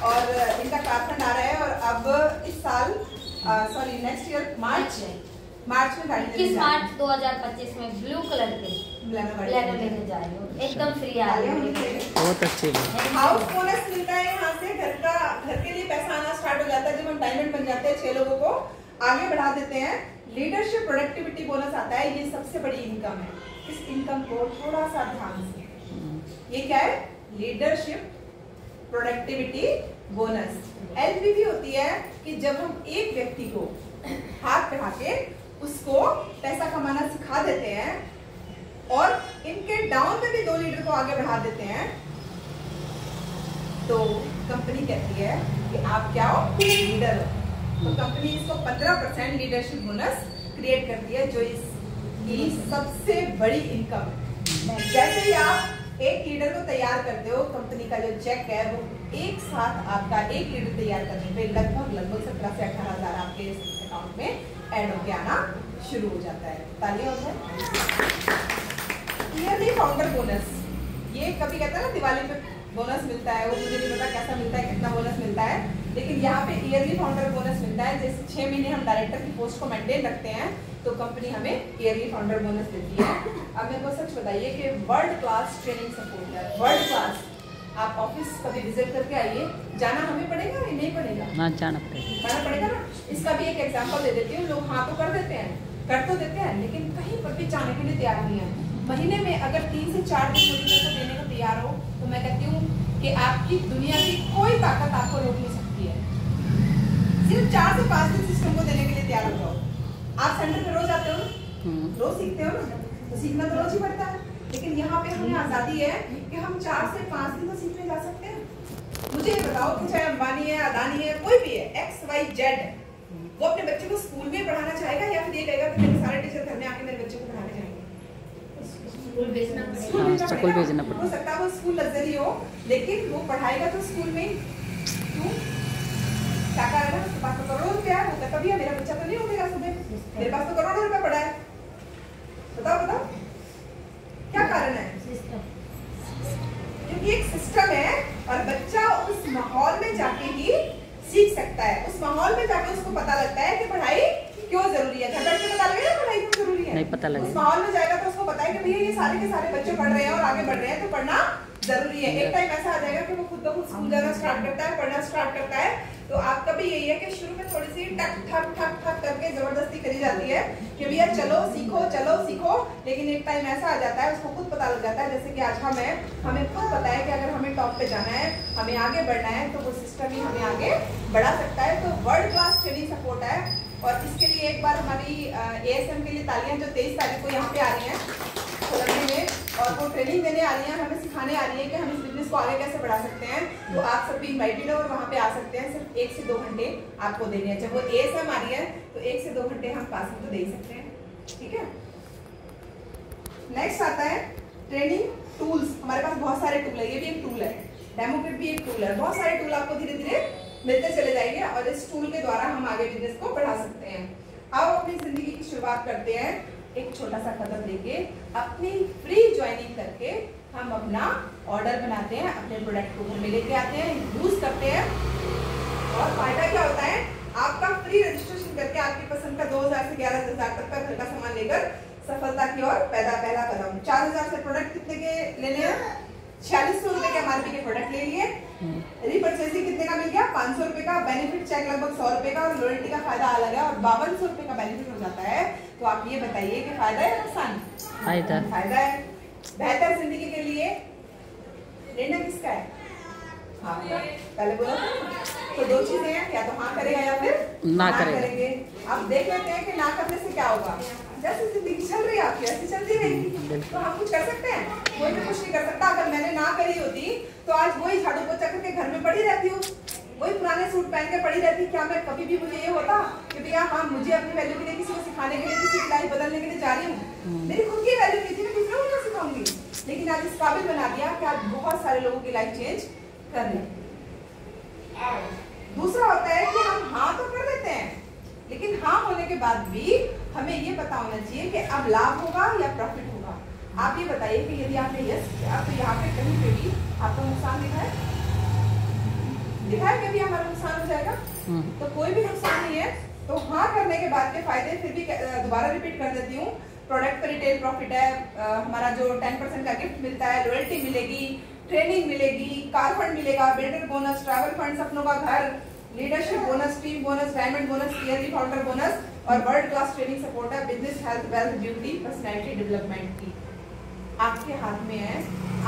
A: और इनका कार फंड आ रहा है और अब इस साल नेक्स्ट ईयर मार्च में गाड़ी
D: 21 मार्च 2025 में ब्लू कलर के लेने लेके जाएंगे, एकदम फ्री आ रही है।
B: बहुत अच्छी है।
A: हाउस बोनस मिलता है यहाँ से, घर के लिए पैसा आना स्टार्ट हो जाता है जब हम डायमंड बन जाते हैं, 6 लोगों को आगे बढ़ा देते हैं। लीडरशिप प्रोडक्टिविटी बोनस आता है, ये सबसे बड़ी इनकम है। इस इनकम को थोड़ा सा ध्यान से, ये क्या है? Leadership productivity bonus. एलपीवी होती है कि जब हम एक व्यक्ति को हाथ पे के उसको पैसा कमाना सिखा देते हैं और इनके डाउन में भी 2 लीडर को आगे बढ़ा देते हैं, तो कंपनी कहती है कि आप क्या हो? लीडर हो। तो कंपनी इसको 15% लीडरशिप बोनस क्रिएट करती है, जो इसकी सबसे बड़ी इनकम है। जैसे ही आप एक लीडर को तैयार करते हो, कंपनी का जो चेक है वो एक साथ आपका एक लीडर तैयार करने पे लगभग 17 से 18 हजार आपके अकाउंट में ऐड होके आना शुरू हो जाता है। तालियां हो जाए। ईयरली फाउंडर बोनस, ये कभी कहता है ना दिवाली पे बोनस मिलता है, वो मुझे नहीं पता कैसा मिलता है, कितना बोनस मिलता है, लेकिन यहाँ पे ईयरली फाउंडर बोनस मिलता है। जैसे 6 महीने हम डायरेक्टर की पोस्ट को मेंटेन रखते हैं तो कंपनी हमें ईयरली फाउंडर बोनस देती है। अब मेरे को सच बताइए कि वर्ल्ड क्लास ट्रेनिंग सपोर्ट है, वर्ल्ड क्लास। आप ऑफिस कभी विजिट करके आइए, जाना हमें पड़ेगा या नहीं पड़ेगा?
B: हाँ, जाना
A: पड़ेगा ना। इसका भी एक एग्जांपल दे देती हूँ। लोग हाँ तो कर देते हैं, कर तो देते हैं, लेकिन कहीं पर भी जाने के लिए तैयार नहीं है। महीने में अगर 3 से 4 दिन मोटिवेशन देने को तैयार हो तो मैं कहती हूँ कि आपकी दुनिया की कोई ताकत आपको रोक नहीं सकती है। सिर्फ 4 से 5 दिन सिस्टम को देने के लिए तैयार हो जाओ। आप सेंटर पे रोज आते हो ना, रोज सीखते हो ना, तो सीखना तो रोज ही पड़ता है। लेकिन यहाँ पे हमें आजादी है कि हम 4 से 5 दिन तो सीखने जा सकते हैं। मुझे ये बताओ कि चाहे अंबानी है, अदानी है, कोई भी है, XYZ, वो अपने बच्चे को स्कूल में पढ़ाना चाहेगा या फिर ये कहेगा कि मेरे सारे टीचर घर में आके मेरे बच्चे को पढ़ाने जाएंगे?
D: स्कूल भेजना
B: स्कूल भेजना पड़ेगा।
A: हो सकता है वो स्कूल लग्जरी हो, लेकिन वो पढ़ाएगा तो स्कूल में। क्यों? क्या कारण है? उसके पास तो करोड़ों रुपया है, होता कभी है मेरा बच्चा तो नहीं उठेगा सुबह, मेरे पास तो करोड़ों रुपया पड़ा है। बताओ क्या कारण है? क्योंकि एक सिस्टम है और बच्चा उस माहौल में जाके ही सीख सकता है। उस माहौल में जाके उसको पता लगता है कि पढ़ाई क्यों जरूरी है। घर बैठ के पता लगेगा पढ़ाई क्यों जरूरी है?
B: नहीं पता लगेगा।
A: उस माहौल में जाएगा तो उसको पता है कि भैया ये सारे के सारे बच्चे पढ़ रहे हैं और आगे बढ़ रहे हैं, तो पढ़ना जरूरी है। एक टाइम ऐसा आ जाएगा कि वो खुद ब खुद स्कूल जाना स्टार्ट करता है, पढ़ना स्टार्ट करता है। तो आपका भी यही है कि शुरू में थोड़ी सी टक ठक ठक ठक करके जबरदस्ती करी जाती है कि भैया चलो सीखो, लेकिन एक टाइम ऐसा आ जाता है, उसको खुद पता लग जाता है। जैसे कि आज हमें खुद पता है कि अगर हमें टॉप पे जाना है, हमें आगे बढ़ना है, तो वो सिस्टम ही हमें आगे बढ़ा सकता है। तो वर्ल्ड क्लास ट्रेनिंग सपोर्ट है और इसके लिए एक बार हमारी ASM के लिए तालियां, जो 23 तारीख को यहाँ पे आ रही हैं कोलंबी में, और वो ट्रेनिंग देने आ रही हैं, हमें सिखाने आ रही है कि हम इस बिजनेस को आगे कैसे बढ़ा सकते हैं। तो आप सब भी इनवाइटेड हो और वहाँ पे आ सकते हैं। सिर्फ 1 से 2 घंटे आपको देने हैं। जब वो ASM आ रही है तो 1 से 2 घंटे हम क्लास में तो दे ही सकते हैं। ठीक है, नेक्स्ट आता है ट्रेनिंग टूल्स। हमारे पास बहुत सारे टूल है, ये भी एक टूल है, डेमो किट भी एक टूल है। बहुत सारे टूल आपको धीरे धीरे मिलते चले जाएंगे और इस टूल के द्वारा हम आगे बिजनेस को बढ़ा सकते हैं। अब अपनी जिंदगी की शुरुआत करते हैं एक छोटा सा कदम लेके, अपनी फ्री ज्वाइनिंग करके हम अपना ऑर्डर बनाते हैं, अपने प्रोडक्ट को घर में लेके आते हैं, यूज करते हैं। और फायदा क्या होता है? आपका फ्री रजिस्ट्रेशन करके आपकी पसंद का 2000 से 11,000 तक का घर का सामान लेकर सफलता की ओर पहला कदम। 4000 से प्रोडक्ट कितने के लेने हैं? 4600 रुपए के MRP के प्रोडक्ट ले लिए। रीपर्चेसिंग कितने का मिल गया? 500 रुपए का। बेनिफिट चेक लगभग 100 रुपए का और लॉयल्टी का फायदा अलग है और 5200 रुपए का बेनिफिट हो जाता है। तो आप ये बताइए कि फायदा है या नुकसान? फायदा है। बेहतर जिंदगी के लिए निर्णय किसका है? हाँ, पहले बोला तो 2 चीजें हैं, या तो हाँ करेगा या फिर ना करेंगे। अब देख लेते हैं कि ना करने से क्या होगा। जैसे जिंदगी चल रही है आपकी ऐसी चलती रहेगी, तो हम कुछ कर सकते हैं? कोई भी कुछ नहीं कर सकता। अगर मैंने ना करी होती तो आज वही झाड़ू पोछा करके घर में पड़ी रहती हूँ, वही पुराने सूट पहन के पड़ी रहती। क्या मैं कभी भी मुझे ये होता कि भैया हाँ मुझे अपनी वैल्यू के लिए किसी को सिखाने के लिए, किसी की लाइफ बदलने के लिए जा रही हूँ? मेरी खुद की वैल्यू नहीं थी, मैं दूसरों को सिखाऊंगी। लेकिन आज इस काबिल बना दिया कि आज बहुत सारे लोगों की लाइफ चेंज कर रहे हैं। दूसरा होता है कि हम हाँ तो कर देते हैं, लेकिन हाँ होने के बाद भी हमें ये पता होना चाहिए कि अब लाभ होगा या प्रॉफिट होगा। आप ये बताइए कि यदि आपने यस किया तो यहाँ पे कहीं पे भी आपको नुकसान दिखा है कि भी हमारा नुकसान हो जाएगा? तो कोई भी नुकसान नहीं है। तो हाँ करने के बाद के फायदे फिर भी दोबारा रिपीट कर देती हूँ। प्रोडक्ट पर रिटेल प्रॉफिट है, हमारा जो 10% का गिफ्ट मिलता है, लॉयल्टी मिलेगी, ट्रेनिंग मिलेगी, कार फंड मिलेगा, बिल्डर बोनस, ट्रैवल फंड, सपनों का घर, leadership bonus, team bonus, diamond bonus, yearly founder bonus और वर्ल्ड क्लास ट्रेनिंग सपोर्ट है business, health, wealth, beauty, personality development की। आपके हाथ में है,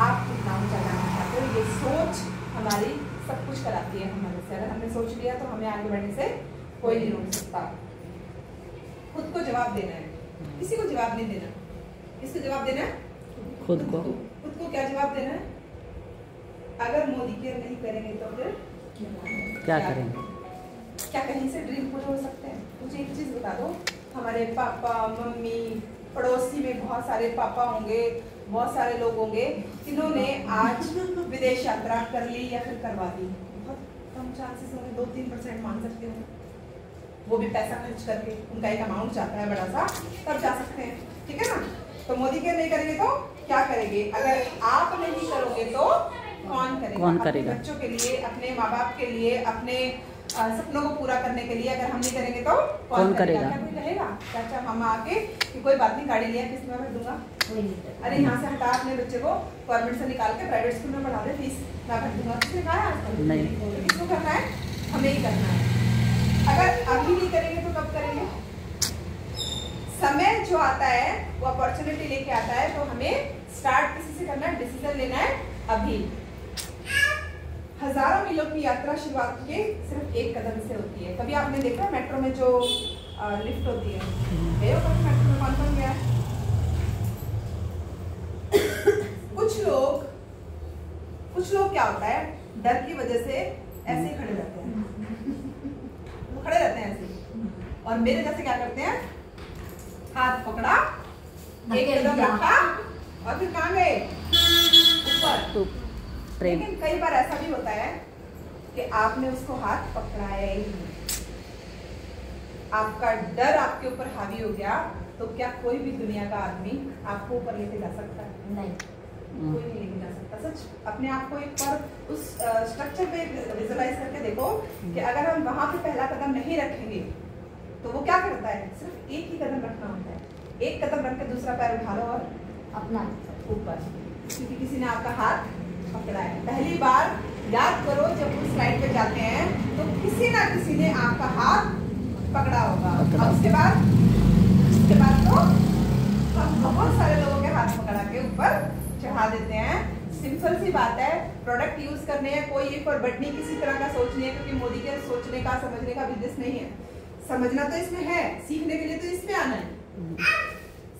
A: आप कितना ऊंचा जाना चाहते हो। ये सोच हमारी सब कुछ कराती है हमारे से। अगर हमने सोच लिया तो हमें आगे बढ़ने से कोई नहीं रोक सकता। खुद को जवाब देना है, किसी को जवाब नहीं देना। किसको जवाब देना है?
B: खुद को।
A: खुद को क्या जवाब देना है? अगर मोदी केयर नहीं करेंगे तो फिर
B: क्या करेंगे?
A: क्या कहीं से ड्रीम पूरे हो सकते हैं? मुझे एक चीज बता दो, हमारे पापा मम्मी पड़ोसी में बहुत सारे पापा होंगे, बहुत सारे लोग होंगे जिन्होंने आज विदेश यात्रा कर ली या फिर करवा दी। बहुत कम चांसेस होंगे, 2-3% मान सकते हो, वो भी पैसा खर्च करके, उनका एक अमाउंट जाता है बड़ा सा, तब जा सकते हैं, ठीक है ना। तो मोदी केयर नहीं करेंगे तो क्या करेंगे? अगर आप नहीं करोगे तो कौन करेगा?
B: कौन करेगा?
A: अपने बच्चों के लिए, अपने माँ बाप के लिए, अपने सपनों को पूरा करने के लिए अगर हम नहीं करेंगे तो कौन करेगा? क्या कोई कहेगा चाचा मामा आके कि कोई बात नहीं, गाड़ी लिया किस्त में भर दूंगा? अरे यहाँ से हटा अपने बच्चे को गवर्नमेंट से निकाल के प्राइवेट स्कूल में पढ़ा दे, फीस मैं भर दूंगा। किसने कहा है आजकल?
B: नहीं।
A: किसको करना है? हमें ही करना है। अगर अभी नहीं करेंगे तो कब करेंगे? समय जो आता है वो अपॉर्चुनिटी लेके आता है, तो हमें स्टार्ट किसी से करना है, डिसीजन लेना है अभी। हजारों मीलों की यात्रा शुरुआत के सिर्फ एक कदम से होती है। कभी आपने देखा मेट्रो में जो लिफ्ट होती है, गए हो कभी मेट्रो में? कौन गया? कुछ लोग क्या होता है, डर की वजह से ऐसे ही खड़े रहते हैं, वो खड़े रहते हैं ऐसे। और मेरे जैसे क्या करते हैं, हाथ पकड़ा, एक कदम रखा और फिर कहाँ गए? ऊपर। लेकिन कई बार ऐसा भी होता है कि आपने उसको हाथ पकड़ाया ही नहीं, आपका डर आपके ऊपर हावी हो गया, तो क्या कोई भी दुनिया का आदमी आपको ऊपर लेके जा सकता है? नहीं, कोई नहीं लेके जा सकता। सच अपने आप को एक बार उस स्ट्रक्चर पे विजुअलाइज करके देखो कि अगर हम वहां पे पहला कदम नहीं रखेंगे तो वो क्या करता है? सिर्फ एक ही कदम रखना होता है। एक कदम रख के दूसरा पैर उठा लो और अपना ऊपर, क्योंकि किसी ने आपका हाथ पकड़ा है। पहली बार याद करो, जब उस स्लाइड पे जाते हैं तो किसी ना किसी ने आपका हाथ पकड़ा होगा। और उसके बाद तो हम बहुत सारे लोगों के हाथ पकड़ा के ऊपर चढ़ा देते हैं। सिंपल सी बात है, प्रोडक्ट यूज करने हैं, कोई एक और बटनी किसी तरह का सोचनी है, क्योंकि मोदी के सोचने का समझने का बिजनेस नहीं है। समझना तो इसमें है, सीखने के लिए तो इसमें आना है।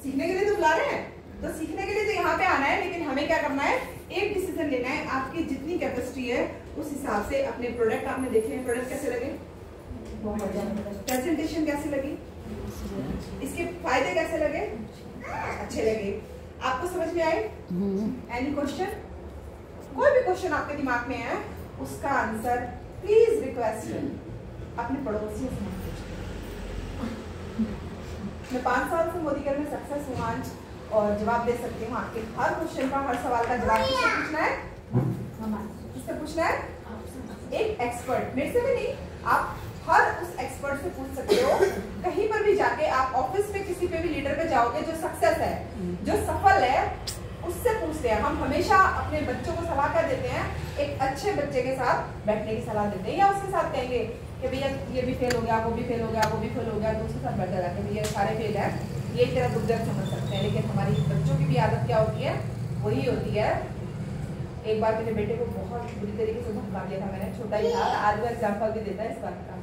A: सीखने के लिए तो बुला रहे हैं, तो सीखने के लिए तो यहाँ पे आना है। लेकिन हमें क्या करना है? एक डिसीजन लेना है। आपकी जितनी कैपेसिटी है उस हिसाब से अपने प्रोडक्ट, आपने देखे हैं प्रोडक्ट कैसे लगे, प्रेजेंटेशन कैसे लगी, इसके फायदे कैसे लगे, अच्छे लगे, आपको समझ में आए? Any question? कोई भी क्वेश्चन आपके दिमाग में है, उसका आंसर प्लीज रिक्वेस्ट अपने पड़ोसियों से मत पूछिए। मैं 5 साल से मोदी केयर में सक्सेस हूँ आज, और जवाब दे सकती हूँ आपके हर क्वेश्चन का, हर सवाल का जवाब किससे पूछना है? किससे पूछना है? एक एक्सपर्ट, मेरे से भी नहीं, आप हर उस एक्सपर्ट से पूछ सकते हो। कहीं पर भी जाके आप ऑफिस में किसी पे भी लीडर पे जाओगे जो सक्सेस है, जो सफल है, उससे पूछते हैं। हम हमेशा अपने बच्चों को सलाह क्या देते हैं? एक अच्छे बच्चे के साथ बैठने की सलाह देते हैं, या उसके साथ कहेंगे कि भैया ये भी फेल हो गया, वो भी फेल हो गया, वो भी फेल हो गया, तो उसके साथ बैठ जाके भैया सारे फेल है, ये तेरा दुख दर्द समझ सकते हैं। लेकिन हमारी बच्चों की भी आदत क्या होती है? वही होती है। एक बार मेरे बेटे को बहुत बुरी तरीके से धमका दिया था मैंने, छोटा ही था, आज वो एग्जाम्पल भी देता है इस बात का।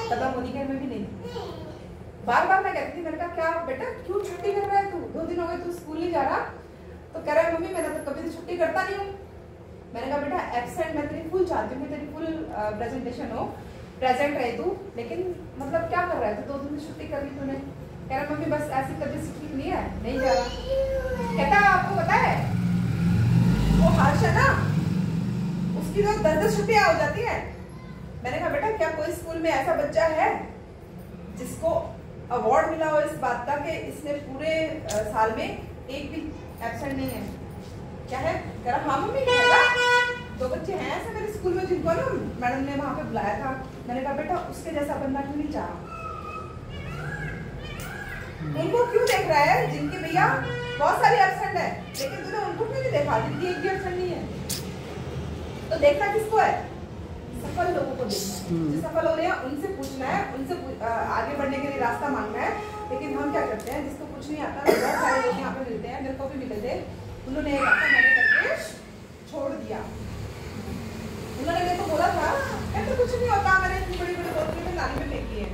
A: तब मैं मोदी केयर में भी नहीं, बार बार मैं कहती थी, मैंने कहा क्या बेटा क्यों छुट्टी कर रहा है तू? 2 दिन हो गए तू स्कूल नहीं जा रहा। तो कह रहा है मम्मी मैंने तो कभी तो छुट्टी करता नहीं हूँ। मैंने कहा बेटा एब्सेंट मैं तेरी फुल चाहती हूँ, तेरी फुल प्रेजेंटेशन हो, प्रेजेंट रहे तू, लेकिन मतलब क्या कर रहा है? तो 2 दिन में छुट्टी कर ली तूने। कह रहा मम्मी बस ऐसी तबीयत ठीक नहीं है, नहीं जा रहा। कहता आपको पता है वो हर्ष है ना, उसकी तो 10 छुट्टियां हो जाती है। मैंने कहा बेटा क्या कोई स्कूल में ऐसा बच्चा है जिसको अवार्ड मिला हो इस बात का कि इसने पूरे साल में एक भी एब्सेंट नहीं है? क्या है? कह रहा हाँ मम्मी, 2 बच्चे हैं ऐसे मेरे स्कूल में जिनको ना मैडम ने वहां पे बुलाया था। मैंने कहा बेटा उसके जैसा बनना क्यों नहीं चाहा? क्यों देख रहा है जिनकी भैया बहुत सारी एब्सेंट है, लेकिन तूने उनको क्यों नहीं देखा जिनकी एक भी एब्सेंट नहीं है? तो देखना किसको है? सफल लोगों को देखना है। जो सफल हो रहे हैं उनसे पूछना है, उनसे आगे बढ़ने के लिए रास्ता मांगना है। लेकिन हम क्या करते हैं, जिसको कुछ नहीं आता, बहुत सारे लोग यहाँ पे मिलते हैं, मेरे को भी मिले थे, उन्होंने एक हफ्ता मैंने करके छोड़ दिया। उन्होंने मेरे को बोला था तो कुछ नहीं होता, मैंने इतनी बड़ी बड़ी बोतलें में नाली में फेंकी है।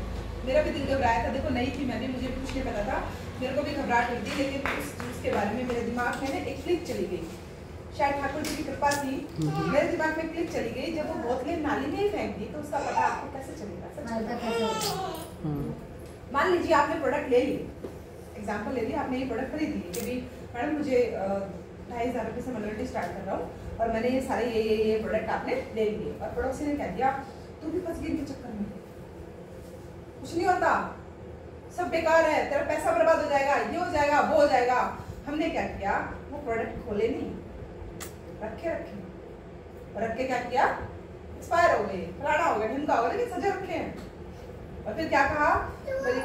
A: मेरा भी दिल घबराया था, देखो नई थी मैं भी, मुझे कुछ नहीं पता था, मेरे को भी घबराहट हुई थी। लेकिन उस चीज़ के बारे में मेरे दिमाग में एक क्लिक चली गई, शायद ठाकुर जी की कृपा थी, मेरे दिमाग में क्लिक चली गई। जब वो बोतलें नाली में ही फेंक दी तो उसका पता आपको कैसे चलेगा? मान लीजिए आपने प्रोडक्ट ले ली, एग्जाम्पल ले लिया, आपने ये प्रोडक्ट खरीद ली कि भी मैडम मुझे 2500 रुपये से मोबिलिटी स्टार्ट कर रहा हूँ और मैंने ये सारे ये प्रोडक्ट आपने ले लिए, और पड़ोसी ने कह दिया तू भी फंस गई इनके चक्कर में, कुछ नहीं होता, सब बेकार है, तेरा पैसा बर्बाद हो जाएगा, ये हो जाएगा, वो हो जाएगा। हमने क्या किया, वो प्रोडक्ट खोले नहीं, रखे रख के क्या किया, एक्सपायर हो गए, पुराना हो गया, ढंगा हो गया, लेकिन सजा रखे हैं। और फिर क्या कहा,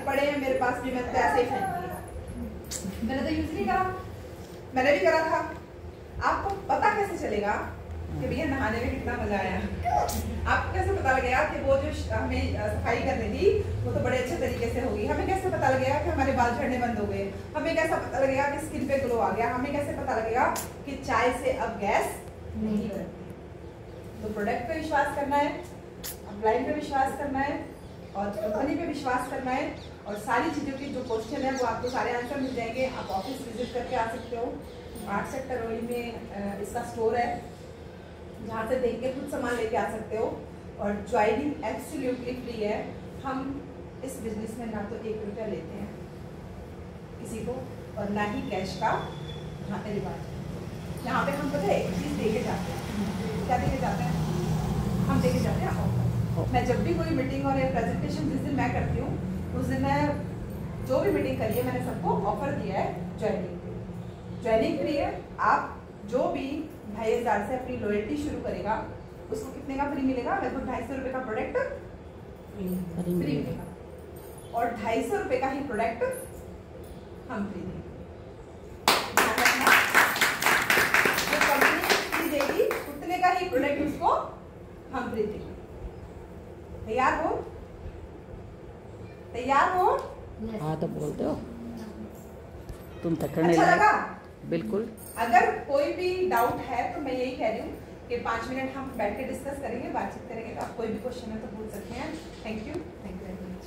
A: पड़े हैं मेरे पास भी, मैं तो ऐसे ही फेंक दिया, मैंने तो यूज नहीं करा। मैंने भी करा था। आपको पता कैसे चलेगा कि भैया नहाने में कितना मजा आया? आपको कैसे पता लगेगा कि वो जो हमें सफाई कर रही थी वो तो बड़े अच्छे तरीके से होगी? हमें कैसे पता लगेगा कि हमारे बाल झड़ने बंद हो गए? हमें कैसा पता लगेगा कि स्किन पे ग्लो आ गया? हमें कैसे पता लगेगा कि चाय से अब गैस नहीं बनती? तो प्रोडक्ट पे विश्वास करना है, अपलाइन पे विश्वास करना है, और कंपनी पे विश्वास करना है, और सारी चीज़ों की जो क्वेश्चन है वो आपको सारे आंसर मिल जाएंगे। आप ऑफिस विजिट करके आ सकते हो, 8 सेक्टर वही में इसका स्टोर है, जहाँ से देख के खुद सामान लेके आ सकते हो। और ज्वाइनिंग एब्सोल्युटली फ्री है। हम इस बिजनेस में ना तो 1 रुपया लेते हैं किसी को, और ना ही कैश का यहाँ पे रिवाज है। यहाँ पे हम पता है एक चीज़ देके जाते हैं। क्या देके जाते हैं? हम देके जाते हैं ऑफर। मैं जब भी कोई मीटिंग और प्रेजेंटेशन जिस दिन मैं करती हूँ, उस दिन मैं जो भी मीटिंग करी है मैंने सबको ऑफर दिया है ज्वाइनिंग फ्री है। आप जो भी 2500 से अपनी लॉयल्टी शुरू करेगा उसको कितने का फ्री मिलेगा? लगभग 250 रुपये का प्रोडक्ट फ्री मिलेगा, और 250 रुपये का ही प्रोडक्ट हम फ्री देंगे। जो कंपनी फ्री देगी उतने का ही प्रोडक्ट उसको हम फ्री देंगे। तैयार हो? तैयार हो?
B: हाँ तो बोलते हो तुम तक करने
A: अच्छा लगा?
B: बिल्कुल।
A: अगर कोई भी डाउट है तो मैं यही कह रही हूँ कि 5 मिनट हम बैठ के डिस्कस करेंगे, बातचीत करेंगे। तो आप कोई भी क्वेश्चन है तो पूछ सकते हैं। Thank you very much.